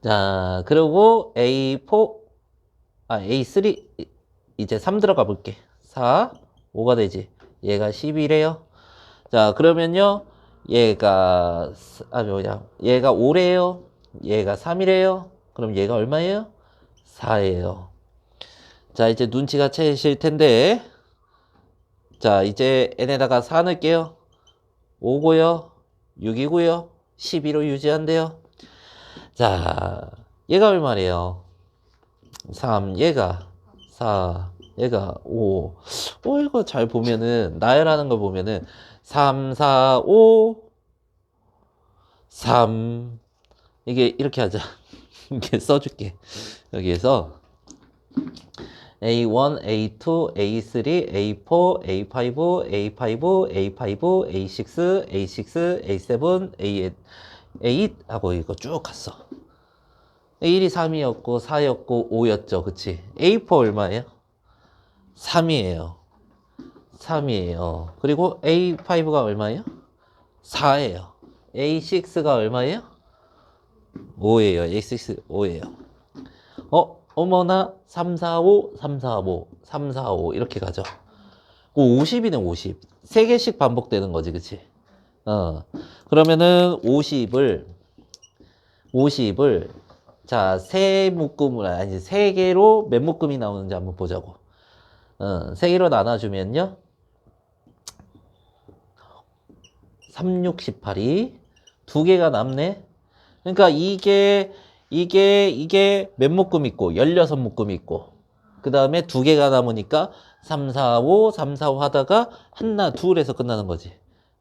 Speaker 1: 자, 그리고 A3 이제 3 들어가 볼게. 4, 5가 되지. 얘가 12래요. 자, 그러면요. 얘가 얘가 5래요. 얘가 3이래요. 그럼 얘가 얼마예요? 4예요. 자, 이제 눈치가 채실 텐데. 자, 이제 n에다가 4 넣을게요. 5고요. 6이고요. 12로 유지한대요. 자, 얘가 얼마래요? 3, 얘가 4, 얘가 5. 이거 잘 보면은, 나열하는 거 보면은, 3, 4, 5, 3. 이게 이렇게 하자. 이렇게 써줄게. 여기에서 A1, A2, A3, A4, A5, A5, A5, A6, A6, A7, A8, 8 하고 이거 쭉 갔어. 1이 3이었고 4였고 5였죠. 그치? A4 얼마예요? 3이에요. 3이에요. 그리고 A5가 얼마예요? 4예요. A6가 얼마예요? 5예요. A6 5예요. 어머나 3, 4, 5, 3, 4, 5, 3, 4, 5 이렇게 가죠. 50이네 50. 3개씩 반복되는 거지. 그치? 그러면은 50을 자, 3묶음을 아니 3개로 몇 묶음이 나오는지 한번 보자고. 3개로 나눠주면요. 3, 6, 18이 2개가 남네. 그러니까 이게 몇 묶음 있고 16묶음 있고 그 다음에 2개가 남으니까 3, 4, 5, 3, 4, 5 하다가 하나, 둘에서 끝나는 거지.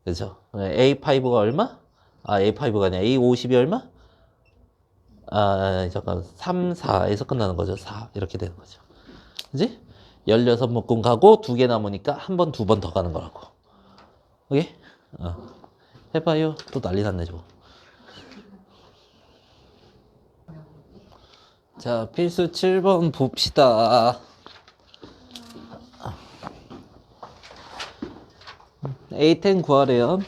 Speaker 1: 그죠? A5가 얼마? A5가 아니라 A50이 얼마? 잠깐 3, 4에서 끝나는 거죠. 4 이렇게 되는 거죠. 그지? 16묶음 가고 2개 남으니까 한 번, 2번 더 가는 거라고. 오케이? 해봐요. 또 난리 났네 저거. 자, 필수 7번 봅시다. A10 구하래요.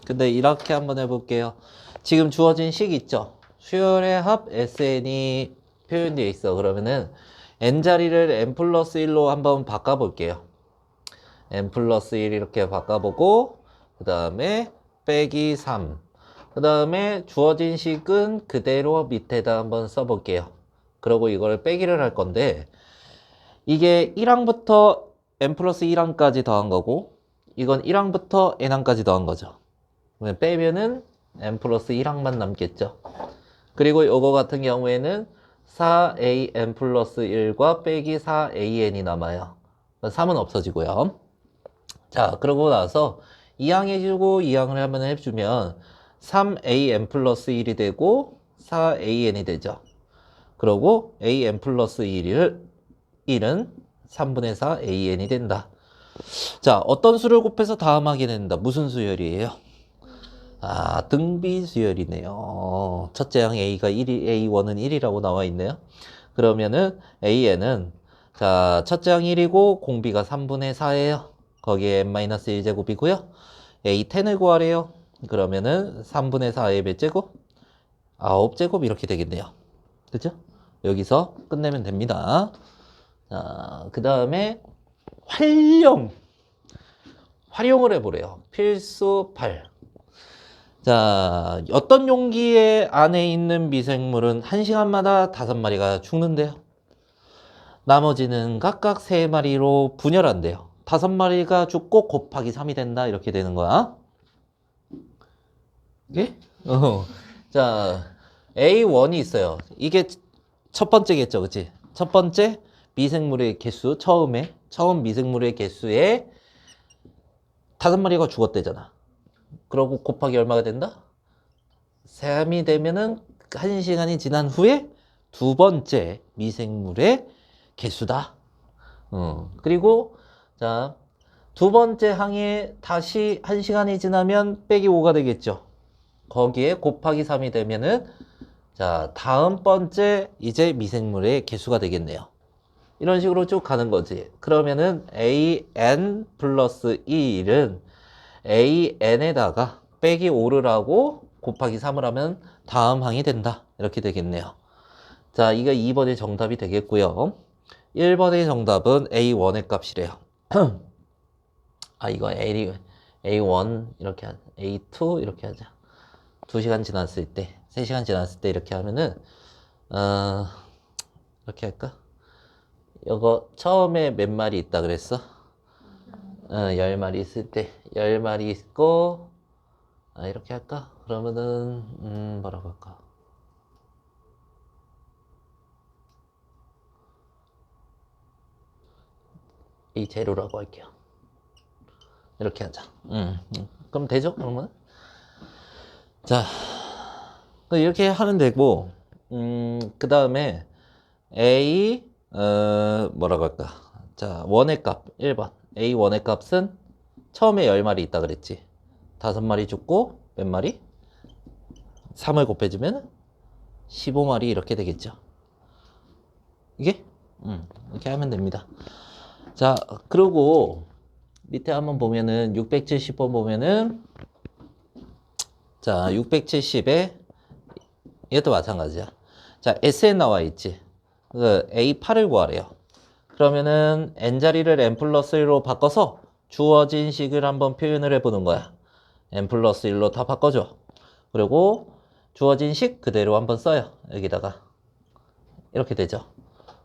Speaker 1: 근데 이렇게 한번 해볼게요. 지금 주어진 식 있죠? 수열의 합 SN이 표현되어 있어. 그러면은 n 자리를 n 플러스 1로 한번 바꿔볼게요. n 플러스 1 이렇게 바꿔보고 그 다음에 빼기 3. 그 다음에 주어진 식은 그대로 밑에다 한번 써볼게요. 그리고 이걸 빼기를 할 건데 이게 1항부터 n 플러스 1항까지 더한 거고 이건 1항부터 n항까지 더한 거죠. 빼면은 n 플러스 1항만 남겠죠. 그리고 요거 같은 경우에는 4an 플러스 1과 빼기 4an이 남아요. 3은 없어지고요. 자, 그러고 나서 2항 해주고 2항을 한번 해주면 3an 플러스 1이 되고 4an이 되죠. 그러고 an 플러스 1은 3분의 4 an이 된다. 자, 어떤 수를 곱해서 다음하게 된다. 무슨 수열이에요? 등비 수열이네요. 첫째 항 A가 1이, A1은 1이라고 나와 있네요. 그러면은 AN은 자, 첫째 항 1이고 공비가 3분의 4예요. 거기에 n-1제곱이고요. A10을 구하래요. 그러면은 3분의 4의 몇 제곱? 9제곱 이렇게 되겠네요. 그죠? 여기서 끝내면 됩니다. 자, 그 다음에 활용을 해보래요. 필수 8. 자, 어떤 용기에 안에 있는 미생물은 1시간마다 5마리가 죽는데요. 나머지는 각각 3마리로 분열한대요. 5마리가 죽고 곱하기 3이 된다. 이렇게 되는 거야. 예? 자, A1이 있어요. 이게 첫 번째겠죠. 그치? 첫 번째 미생물의 개수, 처음 미생물의 개수에 5마리가 죽었대잖아. 그러고 곱하기 얼마가 된다? 3이 되면은 1시간이 지난 후에 두 번째 미생물의 개수다. 그리고 자, 두 번째 항에 다시 1시간이 지나면 빼기 5가 되겠죠. 거기에 곱하기 3이 되면은 자, 다음 번째 이제 미생물의 개수가 되겠네요. 이런 식으로 쭉 가는 거지. 그러면은 AN 플러스 1은 AN에다가 빼기 5를 하고 곱하기 3을 하면 다음 항이 된다. 이렇게 되겠네요. 자, 이거 2번의 정답이 되겠고요. 1번의 정답은 A1의 값이래요. 이거 A1 이렇게 하자. A2 이렇게 하자. 2시간 지났을 때, 3시간 지났을 때 이렇게 하면은 이렇게 할까? 이거 처음에 몇 마리 있다 그랬어? 10마리 있을 때 10마리 있고 이렇게 할까? 그러면은 뭐라고 할까? 이 재료라고 할게요. 이렇게 하자. 그럼 되죠? 그러면 자, 이렇게 하면 되고 그 다음에 A 뭐라고 할까? 자, 1의 값 1번 A1의 값은 처음에 10마리 있다 그랬지. 5마리 죽고 몇 마리? 3을 곱해주면 15마리 이렇게 되겠죠. 이게? 이렇게 하면 됩니다. 자, 그리고 밑에 한번 보면은 670번 보면은 자, 670에 이것도 마찬가지야. 자, SN 나와 있지. 그 A8을 구하래요. 그러면은 n자리를 n 플러스 1로 바꿔서 주어진 식을 한번 표현을 해보는 거야. n 플러스 1로 다 바꿔줘. 그리고 주어진 식 그대로 한번 써요. 여기다가 이렇게 되죠.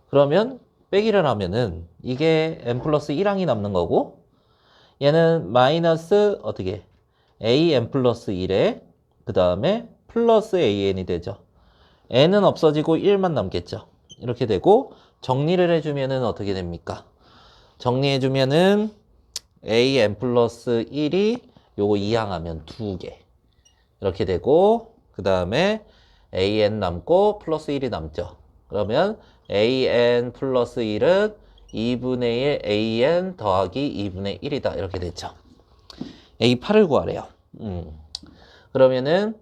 Speaker 1: 그러면 빼기를 하면은 이게 n 플러스 1항이 남는 거고 얘는 마이너스 어떻게 an 플러스 1에 그 다음에 플러스 an이 되죠. n은 없어지고 1만 남겠죠. 이렇게 되고 정리를 해주면은 어떻게 됩니까? 정리해주면은 an 플러스 1이 요거 2항하면 2개 이렇게 되고 그 다음에 AN 남고 플러스 1이 남죠. 그러면 AN 플러스 1은 2분의 1 AN 더하기 2분의 1이다. 이렇게 됐죠. A8을 구하래요. 그러면은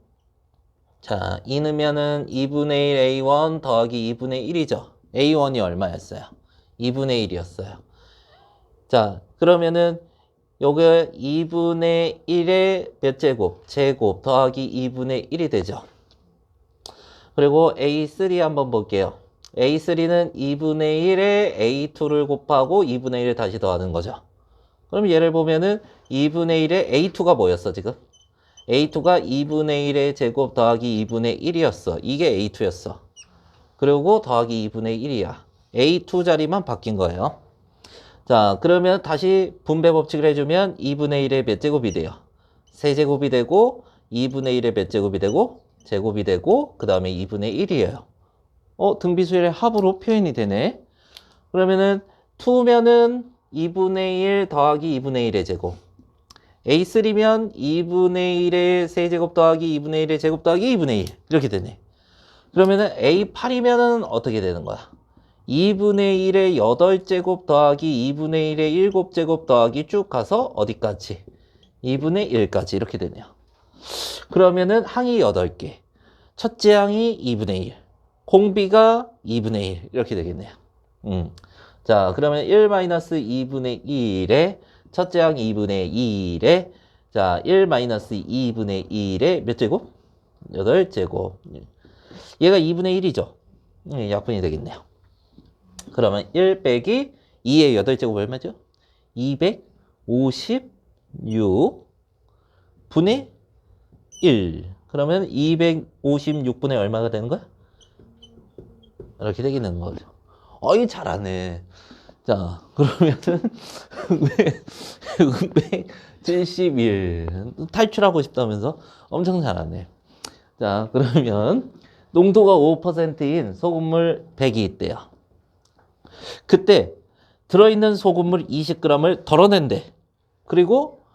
Speaker 1: 자, 2 넣으면은 2분의 1 A1 더하기 2분의 1이죠. A1이 얼마였어요? 2분의 1이었어요. 자, 그러면은 요게 2분의 1의 몇 제곱? 제곱 더하기 2분의 1이 되죠. 그리고 A3 한번 볼게요. A3는 2분의 1에 A2를 곱하고 2분의 1을 다시 더하는 거죠. 그럼 얘를 보면은 2분의 1에 A2가 뭐였어, 지금? A2가 2분의 1의 제곱 더하기 2분의 1이었어. 이게 A2였어. 그리고 더하기 2분의 1이야. A2 자리만 바뀐 거예요. 자, 그러면 다시 분배 법칙을 해주면 2분의 1의 몇 제곱이 돼요? 세제곱이 되고 2분의 1의 몇 제곱이 되고 제곱이 되고 그 다음에 2분의 1이에요. 등비수열의 합으로 표현이 되네. 그러면은 2면은 2분의 1 더하기 2분의 1의 제곱. A3면 2분의 1의 세제곱 더하기 2분의 1의 제곱 더하기 2분의 1 이렇게 되네. 그러면은 A8이면은 어떻게 되는 거야? 2분의 1의 8제곱 더하기 2분의 1의 7제곱 더하기 쭉 가서 어디까지? 2분의 1까지 이렇게 되네요. 그러면은 항이 8개. 첫째 항이 2분의 1. 공비가 2분의 1 이렇게 되겠네요. 자, 그러면 1-2분의 1에 첫째 항 2분의 1에 자, 1-2분의 1에 몇 제곱? 8제곱. 얘가 2분의 1이죠. 약분이 되겠네요. 그러면 1 빼기 2의 8제곱 얼마죠? 256분의 1. 그러면 256분의 얼마가 되는 거야? 이렇게 되겠는 거죠. 이거 잘하네. 자, 그러면은 671 탈출하고 싶다면서 엄청 잘하네. 자, 그러면 농도가 5%인 소금물 100이 있대요. 그때 들어있는 소금물 20g을 덜어낸대. 그리고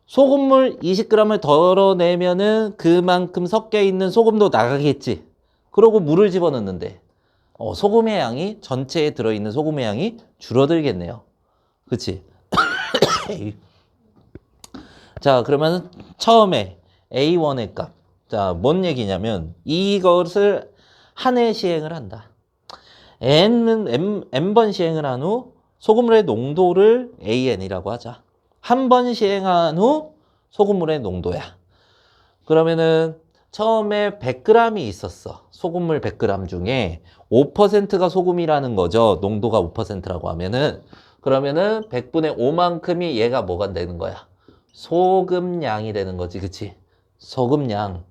Speaker 1: 소금물 20g을 덜어내면은 그만큼 섞여 있는 소금도 나가겠지. 그러고 물을 집어넣는데 소금의 양이 전체에 들어있는 소금의 양이 줄어들겠네요. 그치? 자, 그러면 처음에 A1의 값. 자, 뭔 얘기냐면 이것을 한 해 시행을 한다. N번 시행을 한 후 소금물의 농도를 AN이라고 하자. 한 번 시행한 후 소금물의 농도야. 그러면은 처음에 100g이 있었어. 소금물 100g 중에 5%가 소금이라는 거죠. 농도가 5%라고 하면은. 그러면은 100분의 5만큼이 얘가 뭐가 되는 거야? 소금량이 되는 거지. 그치? 소금량.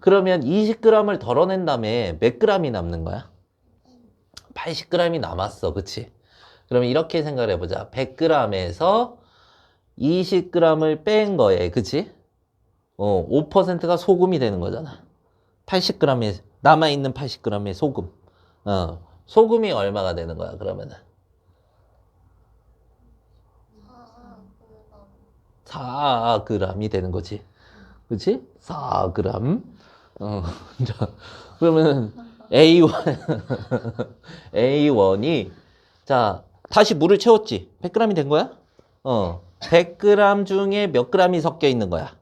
Speaker 1: 그러면 20g을 덜어낸 다음에 몇 g이 남는 거야? 80g이 남았어. 그치? 그러면 이렇게 생각을 해보자. 100g에서 20g을 뺀 거에, 그치? 5%가 소금이 되는 거잖아. 80g의, 남아있는 80g의 소금. 소금이 얼마가 되는 거야, 그러면은? 4g이 되는 거지. 그치? 4g. 자, 그러면은 A1, A1이, 자, 다시 물을 채웠지? 100g이 된 거야? 100g 중에 몇 g이 섞여 있는 거야?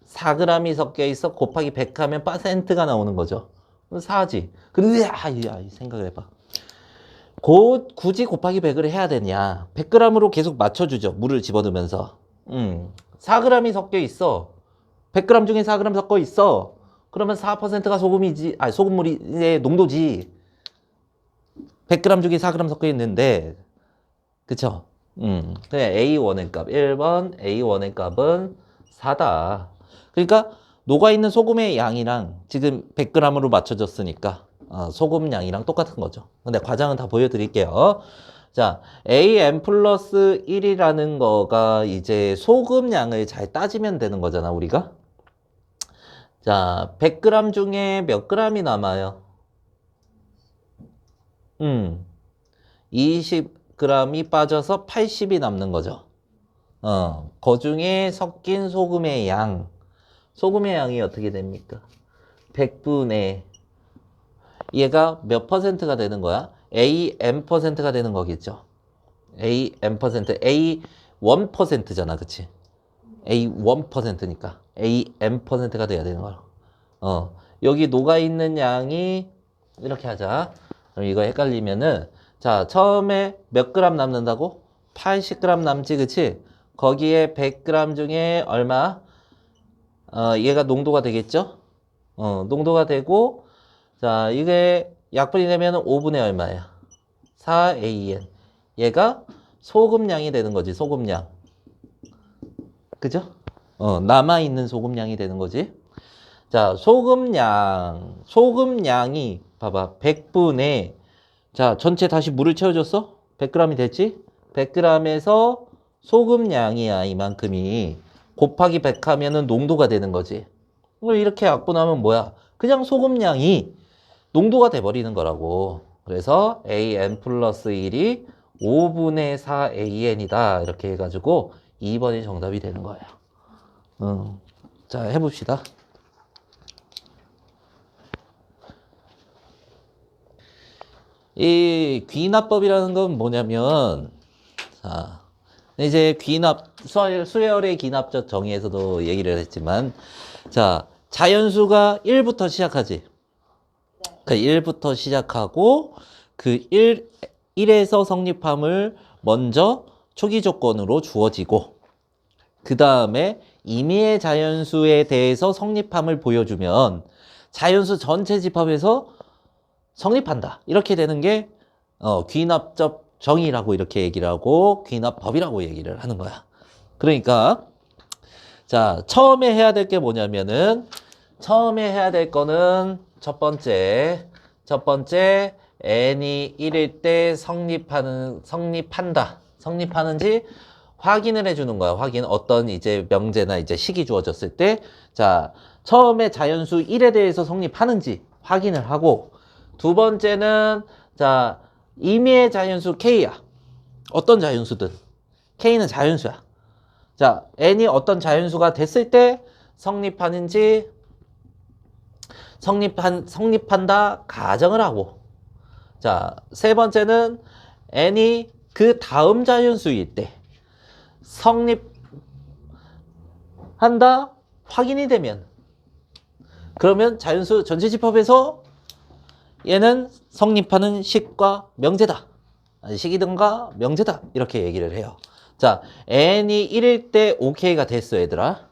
Speaker 1: 4g이 섞여 있어. 곱하기 100 하면 %가 나오는 거죠. 4지. 근데, 생각을 해봐. 굳이 곱하기 100을 해야 되냐? 100g으로 계속 맞춰주죠. 물을 집어넣으면서. 4g이 섞여 있어. 100g 중에 4g 섞어 있어. 그러면 4%가 소금이지, 소금물의 농도지. 100g 중에 4g 섞여 있는데, 그쵸? 그냥 A1의 값, 1번 A1의 값은 4다. 그러니까 녹아있는 소금의 양이랑 지금 100g으로 맞춰졌으니까 소금 양이랑 똑같은 거죠. 근데 과장은 다 보여드릴게요. 자, AN 플러스 1이라는 거가 이제 소금 양을 잘 따지면 되는 거잖아, 우리가. 자, 100g 중에 몇 g이 남아요? 20g이 빠져서 80이 남는 거죠. 그 중에 섞인 소금의 양이 어떻게 됩니까? 100분의 얘가 몇 퍼센트가 되는 거야? AN%가 되는 거겠죠. AN%, A 1%잖아, 그치? A 1%니까 AN%가 돼야 되는 거야. 여기 녹아있는 양이 이렇게 하자. 그럼 이거 헷갈리면은 자, 처음에 몇 그램 남는다고? 80g 남지, 그치? 거기에 100g 중에 얼마? 얘가 농도가 되겠죠? 농도가 되고, 자, 이게 약분이 되면 5분의 얼마야? 4AN. 얘가 소금량이 되는 거지, 소금량. 그죠? 남아있는 소금량이 되는 거지. 자, 소금량이, 봐봐, 100분의, 자, 전체 다시 물을 채워줬어? 100g이 됐지? 100g에서 소금량이야, 이만큼이. 곱하기 100 하면은 농도가 되는 거지. 이렇게 약분하면 뭐야? 그냥 소금량이 농도가 돼버리는 거라고. 그래서 AN 플러스 1이 5분의 4AN이다. 이렇게 해가지고 2번이 정답이 되는 거예요. 자, 해봅시다. 이 귀납법이라는 건 뭐냐면, 자, 이제 수열의 귀납적 정의에서도 얘기를 했지만, 자, 자연수가 1부터 시작하지. 그 1부터 시작하고, 그 1에서 성립함을 먼저 초기 조건으로 주어지고, 그 다음에 임의의 자연수에 대해서 성립함을 보여주면, 자연수 전체 집합에서 성립한다. 이렇게 되는 게 귀납적 정의라고 이렇게 얘기를 하고 귀납법이라고 얘기를 하는 거야. 그러니까 자, 처음에 해야 될 게 뭐냐면은 처음에 해야 될 거는 첫 번째 n이 1일 때 성립하는지 확인을 해주는 거야. 확인. 어떤 이제 명제나 이제 식이 주어졌을 때 자, 처음에 자연수 1에 대해서 성립하는지 확인을 하고, 두 번째는 자, 임의의 자연수 K야. 어떤 자연수든 K는 자연수야. 자, N이 어떤 자연수가 됐을 때 성립한다 가정을 하고, 자, 세 번째는 N이 그 다음 자연수일 때 성립한다 확인이 되면, 그러면 자연수 전체 집합에서 얘는 성립하는 식과 명제다. 식이든가 명제다. 이렇게 얘기를 해요. 자, n이 1일 때 ok가 됐어, 얘들아.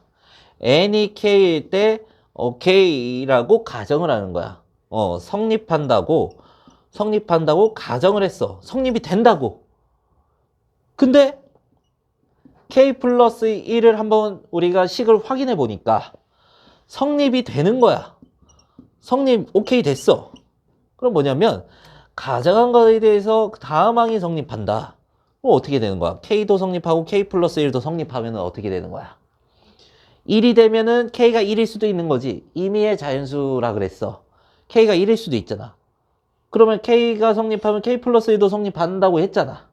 Speaker 1: n이 k일 때 ok라고 가정을 하는 거야. 성립한다고 가정을 했어. 성립이 된다고. 근데 k 플러스 1을 한번 우리가 식을 확인해 보니까 성립이 되는 거야. 성립 오케이 됐어. 그럼 뭐냐면 가정한 거에 대해서 다음 항이 성립한다. 그럼 어떻게 되는 거야? K도 성립하고 K 플러스 1도 성립하면 어떻게 되는 거야? 1이 되면은 K가 1일 수도 있는 거지. 임의의 자연수라 그랬어. K가 1일 수도 있잖아. 그러면 K가 성립하면 K 플러스 1도 성립한다고 했잖아.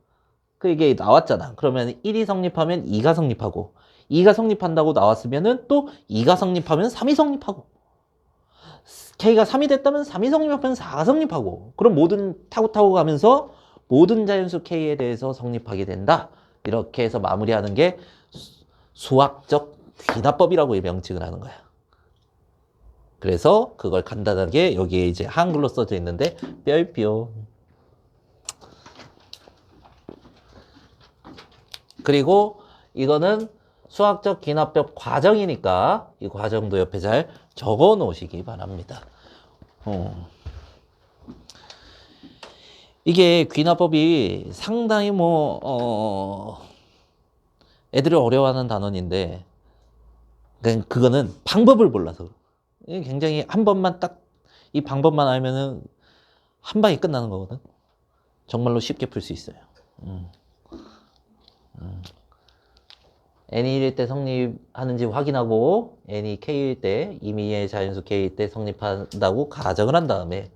Speaker 1: 그 이게 나왔잖아. 그러면 1이 성립하면 2가 성립하고, 2가 성립한다고 나왔으면은 또 2가 성립하면 3이 성립하고, K가 3이 됐다면 3이 성립하면 4가 성립하고, 그럼 모든 타고 가면서 모든 자연수 K에 대해서 성립하게 된다. 이렇게 해서 마무리하는 게 수학적 귀납법이라고 명칭을 하는 거야. 그래서 그걸 간단하게 여기에 이제 한글로 써져 있는데 뼈. 그리고 이거는 수학적 귀납법 과정이니까 이 과정도 옆에 잘 적어 놓으시기 바랍니다. 이게 귀납법이 상당히 애들이 어려워하는 단원인데, 그거는 방법을 몰라서. 굉장히 한 번만 딱 이 방법만 알면은 한 방에 끝나는 거거든. 정말로 쉽게 풀 수 있어요. n이 1일 때 성립하는지 확인하고, n이 k일 때, 임의의 자연수 k일 때 성립한다고 가정을 한 다음에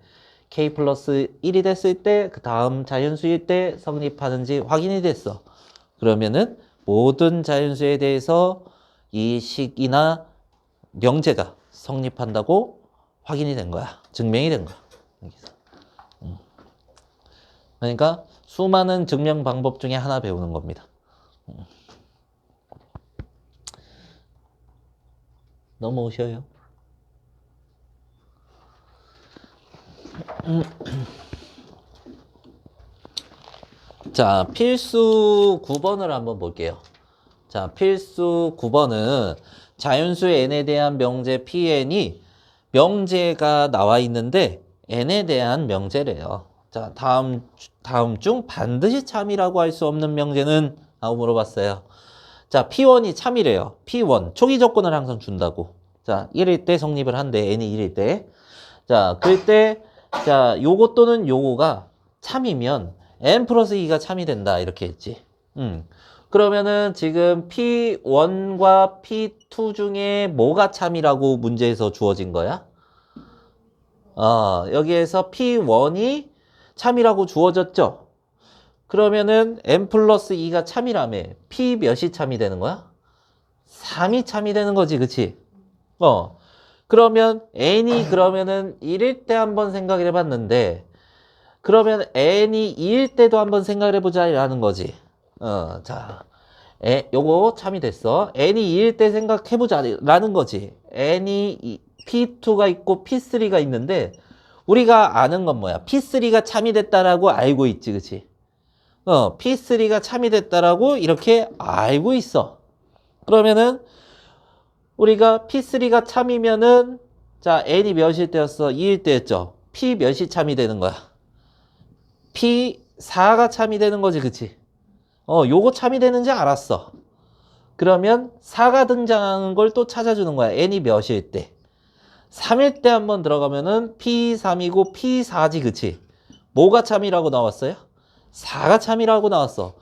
Speaker 1: k 플러스 1이 됐을 때 그 다음 자연수일 때 성립하는지 확인이 됐어. 그러면은 모든 자연수에 대해서 이 식이나 명제가 성립한다고 확인이 된 거야. 증명이 된 거야. 여기서. 그러니까 수많은 증명 방법 중에 하나 배우는 겁니다. 넘어오셔요. 자, 필수 9번을 한번 볼게요. 자, 필수 9번은 자연수 n에 대한 명제 Pn이 명제가 나와 있는데 n에 대한 명제래요. 자, 다음 중 반드시 참이라고 할 수 없는 명제는? 하고 물어봤어요. 자, P1이 참이래요. P1 초기 조건을 항상 준다고. 자, 1일 때 성립을 한대. n이 1일 때. 자, 그럴 때 자, 요거 또는 요거가 참이면 n 플러스 2가 참이 된다. 이렇게 했지. 그러면은 지금 P1과 P2 중에 뭐가 참이라고 문제에서 주어진 거야? 여기에서 P1이 참이라고 주어졌죠? 그러면은 n 플러스 2가 참이라며 P 몇이 참이 되는 거야? 3이 참이 되는 거지, 그치? 그러면 n이 그러면은 1일 때 한번 생각을 해봤는데 그러면 n이 2일 때도 한번 생각을 해보자라는 거지. 자, 요거 참이 됐어. n이 2일 때 생각해보자라는 거지. n이 P2가 있고 P3가 있는데 우리가 아는 건 뭐야? P3가 참이 됐다라고 알고 있지, 그치? P3가 참이 됐다라고 이렇게 알고 있어. 그러면은 우리가 P3가 참이면은 자, n이 몇일 때였어? 2일 때였죠. P 몇이 참이 되는 거야? P4가 참이 되는 거지, 그치? 요거 참이 되는지 알았어. 그러면 4가 등장하는 걸 또 찾아주는 거야. n이 몇일 때? 3일 때 한번 들어가면은 P3이고 P4지, 그치? 뭐가 참이라고 나왔어요? 4가 참이라고 나왔어.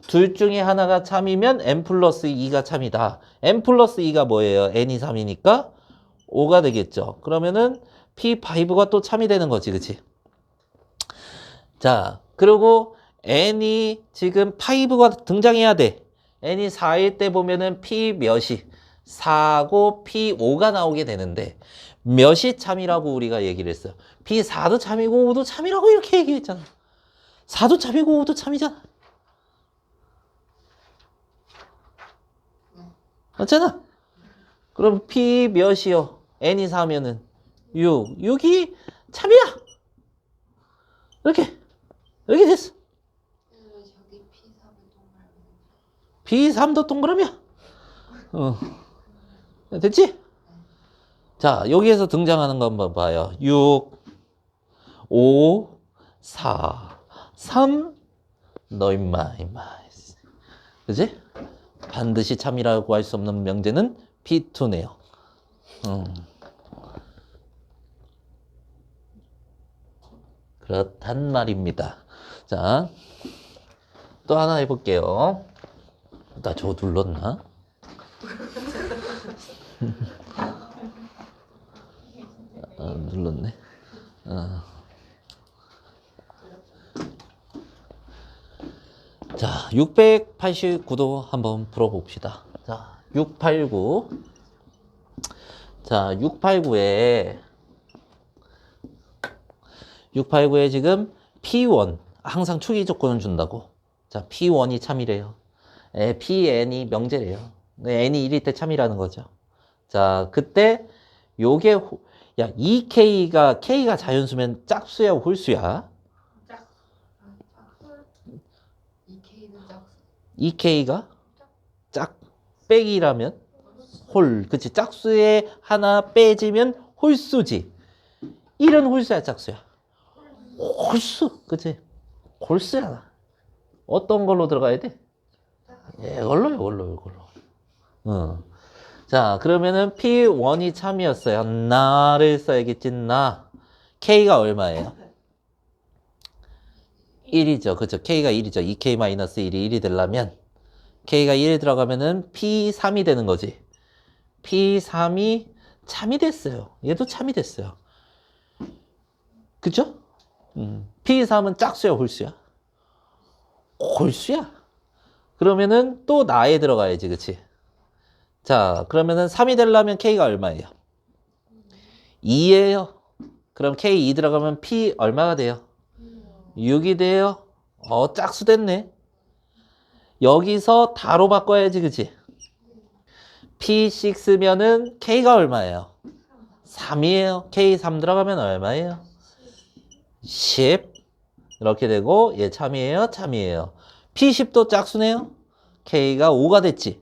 Speaker 1: 둘 중에 하나가 참이면 n 플러스 2가 참이다. n 플러스 2가 뭐예요? n이 3이니까 5가 되겠죠. 그러면은 P5가 또 참이 되는 거지, 그치? 자, 그리고 n이 지금 5가 등장해야 돼. n이 4일 때 보면은 P 몇이 4고 P5가 나오게 되는데 몇이 참이라고 우리가 얘기를 했어요. P4도 참이고 5도 참이라고 이렇게 얘기했잖아. 4도 참이고 5도 참이잖아. 맞잖아. 그럼 P 몇이요? n이 4면은 6. 6이 참이야. 이렇게 됐어. P3도 동그라미야. 됐지? 자, 여기에서 등장하는 거 한번 봐요. 6, 5, 4, 3. 너 임마. 그지? 반드시 참이라고 할 수 없는 명제는 P2네요. 그렇단 말입니다. 자, 또 하나 해볼게요. 나 저거 눌렀나? 눌렀네. 자, 689도 한번 풀어봅시다. 자, 689. 자, 689에 지금 P1 항상 초기 조건을 준다고. 자, P1이 참이래요. Pn이 명제래요. n이 1일 때 참이라는 거죠. 자, 그때 요게 야, K가 자연수면 짝수야, 홀수야? K가 짝빼기라면 홀. 그치? 짝수에 하나 빼지면 홀수지. 1은 홀수야, 짝수야? 홀수. 그치? 홀수야. 어떤 걸로 들어가야 돼? 이걸로. 자, 그러면은 P1이 참이었어요. 나를 써야겠지, 나. K가 얼마예요? 1이죠. 그죠? K가 1이죠. 2K-1이 1이 되려면 K가 1이 들어가면은 P3이 되는 거지. P3이 참이 됐어요. 얘도 참이 됐어요. 그죠? P3은 짝수야, 홀수야? 홀수야. 그러면은 또 나에 들어가야지, 그치? 자, 그러면은 3이 되려면 K가 얼마예요? 2예요. 그럼 K2 들어가면 P 얼마가 돼요? 6이 돼요. 짝수 됐네. 여기서 다로 바꿔야지, 그치? P6면은 K가 얼마예요? 3이에요. K3 들어가면 얼마예요? 10. 이렇게 되고 얘 참이에요? 참이에요. P10도 짝수네요. K가 5가 됐지.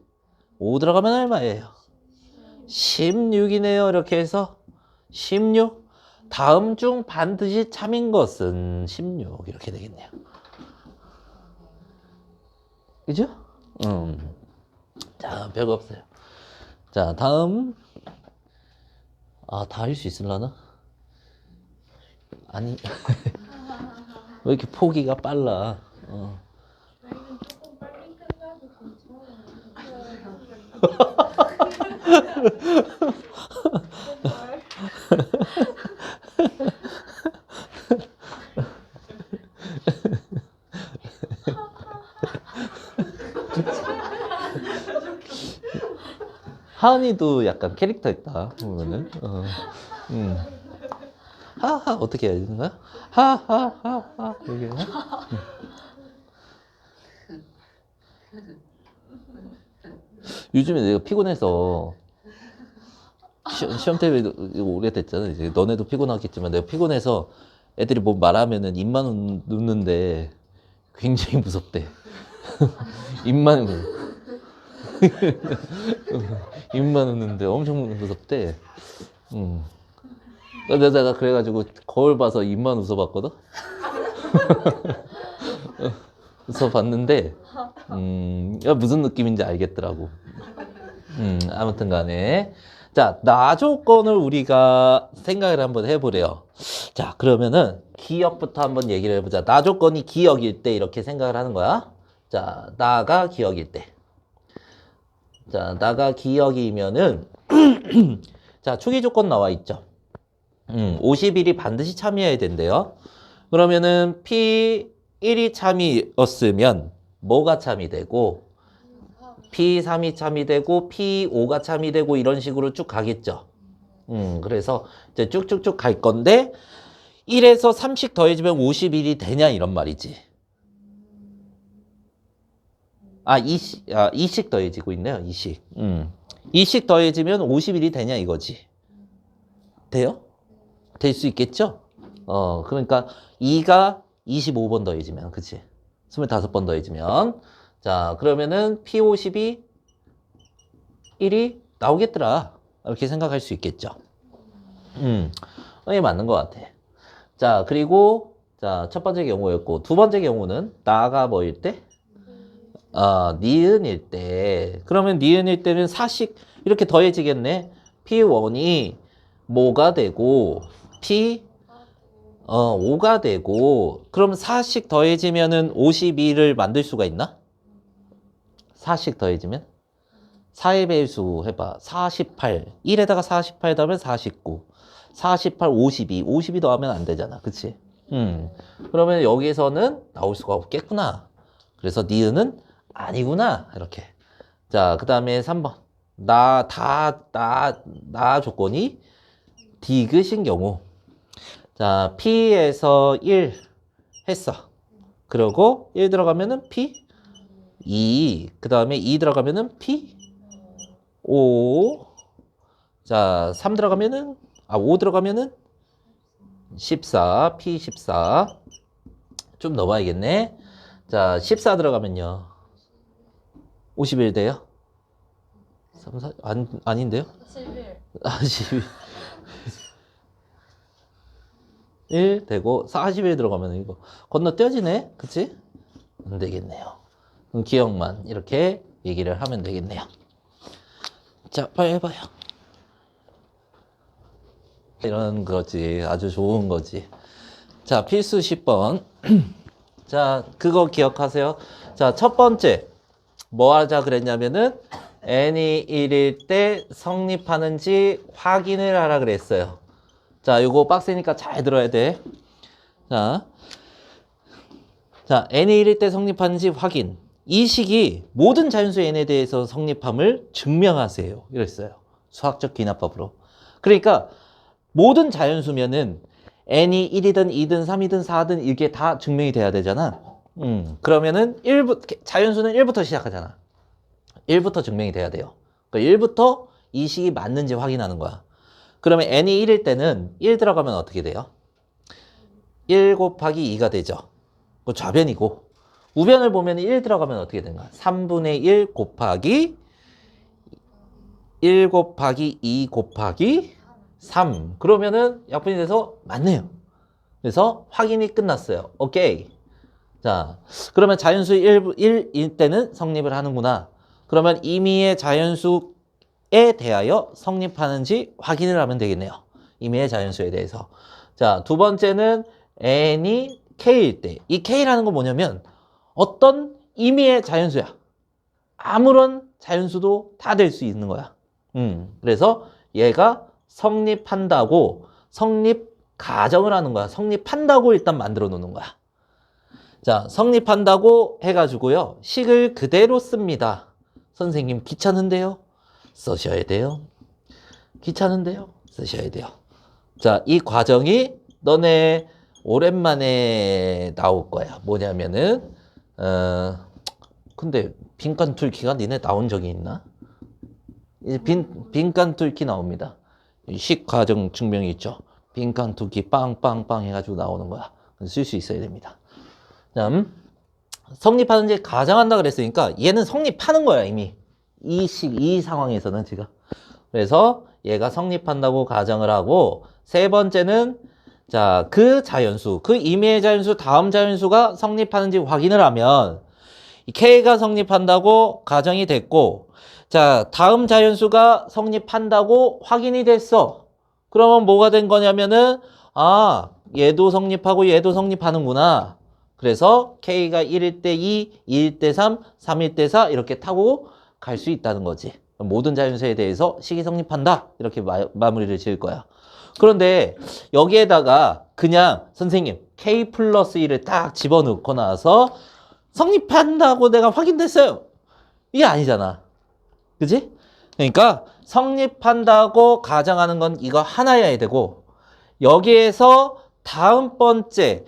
Speaker 1: 5 들어가면 얼마예요? 16이네요. 이렇게 해서 16. 다음 중 반드시 참인 것은 16 이렇게 되겠네요. 그죠? 자, 별거 없어요. 자, 다음. 다 할 수 있을라나? 아니. 왜 이렇게 포기가 빨라?
Speaker 2: 저희는 조금 빨리 끝나도 괜찮아요.
Speaker 1: 하은이도 약간 캐릭터 있다 보면은. 하하 어떻게 해야 되는 거야? 하하하하 이게. 요즘에 내가 피곤해서 시험 때문에 이거 오래됐잖아. 이제 너네도 피곤하겠지만 내가 피곤해서 애들이 뭐 말하면은 입만 웃는데 굉장히 무섭대. 입만 입만 웃는데 엄청 무섭대. 내가 그래가지고 거울 봐서 입만 웃어봤거든. 웃어봤는데 야, 무슨 느낌인지 알겠더라고. 아무튼 간에 자, 나 조건을 우리가 생각을 한번 해보래요. 자, 그러면은 기억부터 한번 얘기를 해보자. 나 조건이 기억일 때 이렇게 생각을 하는 거야. 자, 나가 기억일 때. 자, 나가 기억이면은 자, 초기 조건 나와 있죠. 50일이 반드시 참여해야 된대요. 그러면은 P1이 참이었으면 뭐가 참이 되고 P3이 참이 되고 P5가 참이 되고 이런 식으로 쭉 가겠죠. 그래서 이제 쭉쭉쭉 갈 건데 1에서 3씩 더해지면 50일이 되냐 이런 말이지. 2씩 더해지고 있네요. 2씩. 2씩 더해지면 50일이 되냐 이거지. 돼요? 될 수 있겠죠? 그러니까 2가 25번 더해지면, 그치? 25번 더해지면. 자, 그러면은 P50이 1이 나오겠더라. 이렇게 생각할 수 있겠죠? 이게 맞는 것 같아. 자, 그리고, 자, 첫 번째 경우였고, 두 번째 경우는 나가 뭐일 때? 니은일 때. 그러면 니은일 때는 4씩 이렇게 더해지겠네. P1이 뭐가 되고, P5가 되고, 그럼 4씩 더해지면은 52를 만들 수가 있나? 4씩 더해지면? 4의 배수 해봐. 48. 1에다가 48 더하면 49. 48, 52. 52 더하면 안 되잖아. 그치? 그러면 여기서는 나올 수가 없겠구나. 그래서 니은은 아니구나. 이렇게. 자, 그 다음에 3번. 나 조건이 디귿인 경우. 자, P에서 1 했어. 그리고 1 들어가면은 P 2. 그 다음에 2 들어가면은 P 5. 자, 3 들어가면은, 5 들어가면은 14. P 14. 좀 넣어봐야겠네. 자, 14 들어가면요. 51 돼요? 3, 4, 아닌데요?
Speaker 2: 11.
Speaker 1: 11. 1 되고 41 들어가면 이거 건너뛰어지네. 그치? 안 되겠네요. 그럼 기억만 이렇게 얘기를 하면 되겠네요. 자, 빨리 해봐요. 이런 거지. 아주 좋은 거지. 자, 필수 10번. 자, 그거 기억하세요. 자, 첫 번째 뭐 하자 그랬냐면은 n이 1일 때 성립하는지 확인을 하라 그랬어요. 자, 요거 빡세니까 잘 들어야 돼. 자, n이 1일 때 성립하는지 확인. 이 식이 모든 자연수 n에 대해서 성립함을 증명하세요. 이랬어요. 수학적 기납법으로. 그러니까 모든 자연수면은 n이 1이든 2든 3이든 4든 이게 다 증명이 돼야 되잖아. 그러면은 자연수는 1부터 시작하잖아. 1부터 증명이 돼야 돼요. 그러니까 1부터 이 식이 맞는지 확인하는 거야. 그러면 n이 1일 때는 1 들어가면 어떻게 돼요? 1 곱하기 2가 되죠. 그 좌변이고. 우변을 보면 1 들어가면 어떻게 되는가? 3분의 1 곱하기 1 곱하기 2 곱하기 3. 그러면은 약분이 돼서 맞네요. 그래서 확인이 끝났어요. 오케이. 자, 그러면 자연수 1일 때는 성립을 하는구나. 그러면 임의의 자연수에 대하여 성립하는지 확인을 하면 되겠네요. 임의의 자연수에 대해서. 자, 두 번째는 n이 k일 때. 이 k라는 건 뭐냐면 어떤 임의의 자연수야. 아무런 자연수도 다 될 수 있는 거야. 그래서 얘가 성립한다고 성립 가정을 하는 거야. 성립한다고 일단 만들어 놓는 거야. 자, 성립한다고 해가지고요. 식을 그대로 씁니다. 선생님 귀찮은데요? 쓰셔야 돼요. 귀찮은데요? 쓰셔야 돼요. 자, 이 과정이 너네 오랜만에 나올 거야. 뭐냐면은 근데 빈칸 뚫기가 니네 나온 적이 있나? 이제 빈칸 뚫기 나옵니다. 식 과정 증명이 있죠. 빈칸 뚫기 빵빵빵 해가지고 나오는 거야. 쓸 수 있어야 됩니다. 다음 성립하는지 가정한다 그랬으니까 얘는 성립하는 거야 이미. 이 상황에서는 지금. 그래서 얘가 성립한다고 가정을 하고 세 번째는 자, 그 자연수, 그 임의의 자연수, 다음 자연수가 성립하는지 확인을 하면 K가 성립한다고 가정이 됐고 자, 다음 자연수가 성립한다고 확인이 됐어. 그러면 뭐가 된 거냐면은 아, 얘도 성립하고 얘도 성립하는구나. 그래서 K가 1일 때 2, 2일 때 3, 3일 때 4 이렇게 타고 갈 수 있다는 거지. 모든 자연수에 대해서 식이 성립한다. 이렇게 마무리를 지을 거야. 그런데 여기에다가 그냥 선생님 K 플러스 1을 딱 집어넣고 나서 성립한다고 내가 확인됐어요. 이게 아니잖아. 그지? 그러니까 성립한다고 가정하는 건 이거 하나여야 되고 여기에서 다음 번째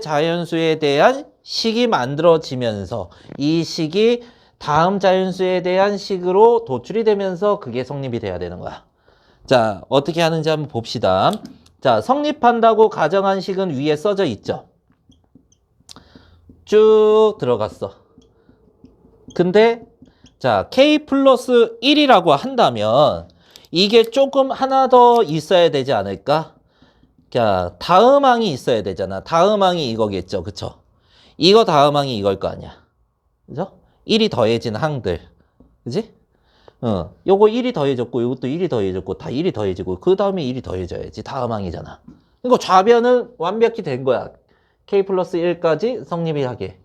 Speaker 1: 자연수에 대한 식이 만들어지면서 이 식이 다음 자연수에 대한 식으로 도출이 되면서 그게 성립이 돼야 되는 거야. 자, 어떻게 하는지 한번 봅시다. 자, 성립한다고 가정한 식은 위에 써져 있죠. 쭉 들어갔어. 근데 자, K 플러스 1이라고 한다면 이게 조금 하나 더 있어야 되지 않을까? 자, 다음항이 있어야 되잖아. 다음항이 이거겠죠. 그쵸? 이거 다음항이 이걸 거 아니야. 그죠? 1이 더해진 항들. 그지? 요거 1이 더해졌고, 요것도 1이 더해졌고, 다 1이 더해지고, 그 다음에 1이 더해져야지. 다음항이잖아. 그러니까 좌변은 완벽히 된 거야. K 플러스 1까지 성립이 하게.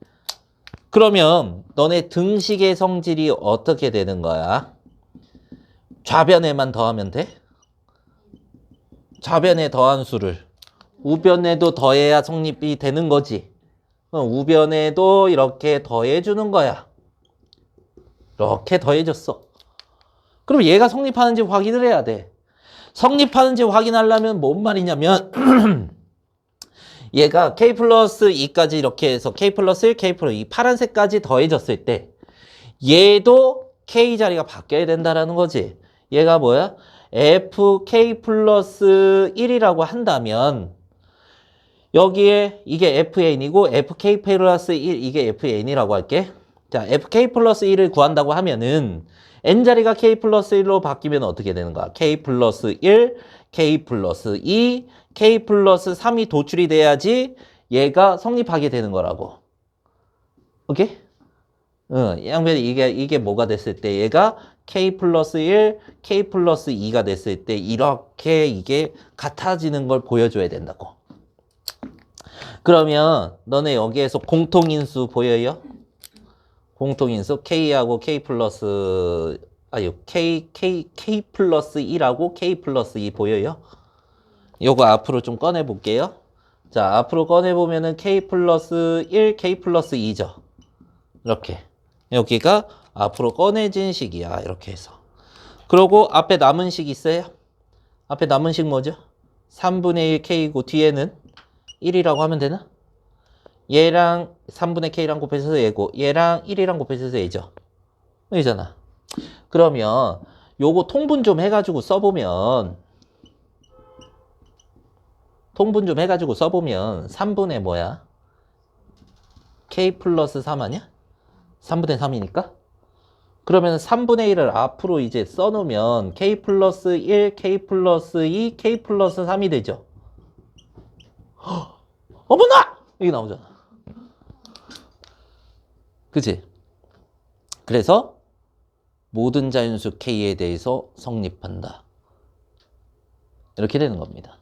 Speaker 1: 그러면 너네 등식의 성질이 어떻게 되는 거야? 좌변에만 더하면 돼? 좌변에 더한 수를 우변에도 더해야 성립이 되는 거지. 우변에도 이렇게 더해주는 거야. 이렇게 더해졌어. 그럼 얘가 성립하는지 확인을 해야 돼. 성립하는지 확인하려면 뭔 말이냐면 얘가 K 플러스 2까지 이렇게 해서 K 플러스 1, K 플러스 2 파란색까지 더해졌을 때 얘도 K 자리가 바뀌어야 된다라는 거지. 얘가 뭐야? FK 플러스 1이라고 한다면 여기에 이게 FN이고 FK 플러스 1 이게 FN이라고 할게. 자, FK 플러스 1을 구한다고 하면은 N자리가 K 플러스 1로 바뀌면 어떻게 되는 거야? K 플러스 1, K 플러스 2, K 플러스 3이 도출이 돼야지 얘가 성립하게 되는 거라고. 오케이? 양변 이게 뭐가 됐을 때 얘가 K 플러스 1, K 플러스 2가 됐을 때 이렇게 이게 같아지는 걸 보여줘야 된다고. 그러면 너네 여기에서 공통인수 보여요? 공통인수 K하고 K 플러스 K 플러스 2라고 K 플러스 2 보여요? 요거 앞으로 좀 꺼내 볼게요. 자, 앞으로 꺼내 보면은 K 플러스 1, K 플러스 2죠. 이렇게. 여기가 앞으로 꺼내진 식이야. 이렇게 해서. 그리고 앞에 남은 식 있어요? 앞에 남은 식 뭐죠? 3분의 1 K고 뒤에는 1이라고 하면 되나? 얘랑 3분의 K랑 곱해서 얘고 얘랑 1이랑 곱해서 얘죠. 얘잖아. 그러면 요거 통분 좀 해가지고 써보면 3분의 뭐야? K 플러스 3 아니야? 3분의 3이니까? 그러면 3분의 1을 앞으로 이제 써놓으면 K 플러스 1, K 플러스 2, K 플러스 3이 되죠. 어머나! 이게 나오잖아. 그치? 그래서 모든 자연수 K에 대해서 성립한다. 이렇게 되는 겁니다.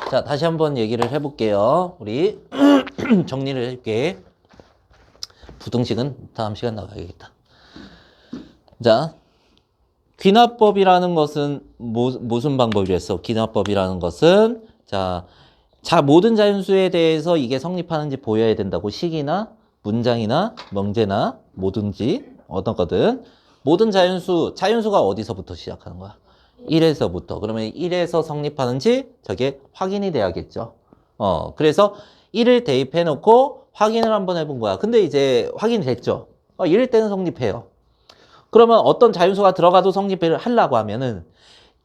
Speaker 1: 자, 다시 한번 얘기를 해볼게요. 우리 정리를 해줄게. 부등식은 다음 시간 나가야겠다. 자, 귀납법이라는 것은 무슨 방법이었어? 귀납법이라는 것은 자, 모든 자연수에 대해서 이게 성립하는지 보여야 된다고. 식이나 문장이나 명제나 뭐든지 어떤 거든 모든 자연수가 어디서부터 시작하는 거야? 1에서부터. 그러면 1에서 성립하는지 저게 확인이 돼야겠죠. 그래서 1을 대입해 놓고 확인을 한번 해본 거야. 근데 이제 확인이 됐죠. 1일 때는 성립해요. 그러면 어떤 자연수가 들어가도 성립을 하려고 하면은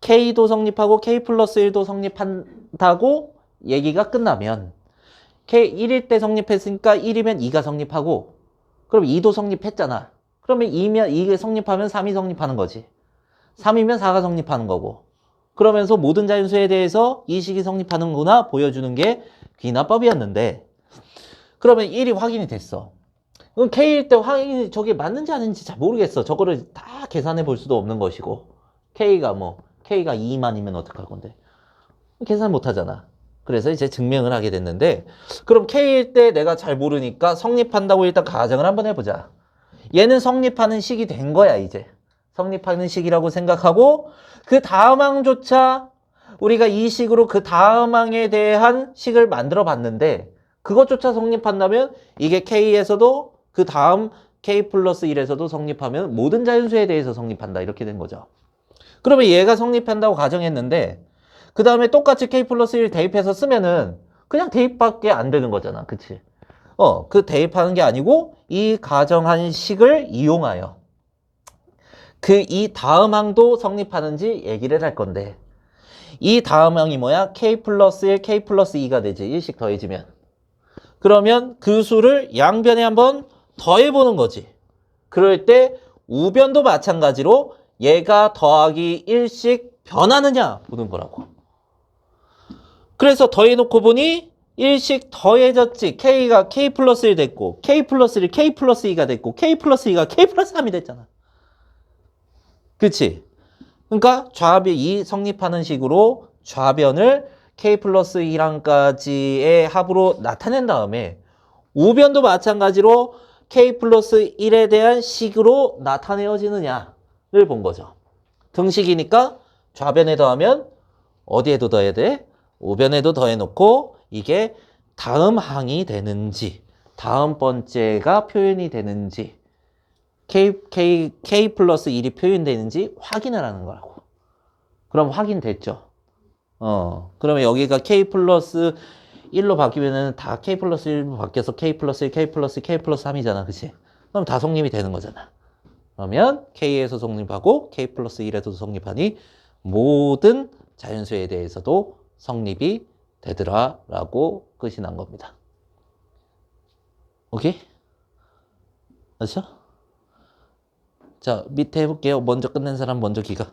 Speaker 1: K도 성립하고 K 플러스 1도 성립한다고 얘기가 끝나면 K 1일 때 성립했으니까 1이면 2가 성립하고 그럼 2도 성립했잖아. 그러면 2가 성립하면 3이 성립하는 거지. 3이면 4가 성립하는 거고. 그러면서 모든 자연수에 대해서 이 식이 성립하는구나 보여주는 게 귀납법이었는데 그러면 1이 확인이 됐어. 그럼 K일 때 확인이 저게 맞는지 아닌지 잘 모르겠어. 저거를 다 계산해 볼 수도 없는 것이고 K가 2만이면 어떡할 건데 계산 못 하잖아. 그래서 이제 증명을 하게 됐는데 그럼 K일 때 내가 잘 모르니까 성립한다고 일단 가정을 한번 해보자. 얘는 성립하는 식이 된 거야. 이제 성립하는 식이라고 생각하고 그 다음 항조차 우리가 이 식으로 그 다음 항에 대한 식을 만들어 봤는데 그것조차 성립한다면 이게 K에서도 그 다음 K 플러스 1에서도 성립하면 모든 자연수에 대해서 성립한다. 이렇게 된 거죠. 그러면 얘가 성립한다고 가정했는데 그 다음에 똑같이 K 플러스 1 대입해서 쓰면은 그냥 대입밖에 안 되는 거잖아. 그치? 그 대입하는 게 아니고 이 가정한 식을 이용하여 이 다음 항도 성립하는지 얘기를 할 건데 이 다음 항이 뭐야? K 플러스 1, K 플러스 2가 되지. 1씩 더해지면. 그러면 그 수를 양변에 한번 더해보는 거지. 그럴 때 우변도 마찬가지로 얘가 더하기 1씩 변하느냐 보는 거라고. 그래서 더해놓고 보니 1씩 더해졌지. K가 K 플러스 1 됐고 K 플러스 1, K 플러스 2가 됐고 K 플러스 2가 K 플러스 3이 됐잖아. 그치? 그러니까 이 성립하는 식으로 좌변을 K 플러스 2랑까지의 합으로 나타낸 다음에 우변도 마찬가지로 K 플러스 1에 대한 식으로 나타내어지느냐를 본 거죠. 등식이니까 좌변에 더하면 어디에도 더해야 돼? 우변에도 더해놓고 이게 다음 항이 되는지 다음 번째가 표현이 되는지 K 플러스 1이 표현되는지 확인을 하는 거라고. 그럼 확인됐죠. 그러면 여기가 K 플러스 1로 바뀌면은 다 K 플러스 1로 바뀌어서 K 플러스 1, K 플러스 2, K 플러스 3이잖아. 그치? 그럼 다 성립이 되는 거잖아. 그러면 K에서 성립하고 K 플러스 1에도 성립하니 모든 자연수에 대해서도 성립이 되더라 라고 끝이 난 겁니다. 오케이? 맞죠? 자, 밑에 해볼게요. 먼저 끝낸 사람 먼저 기가.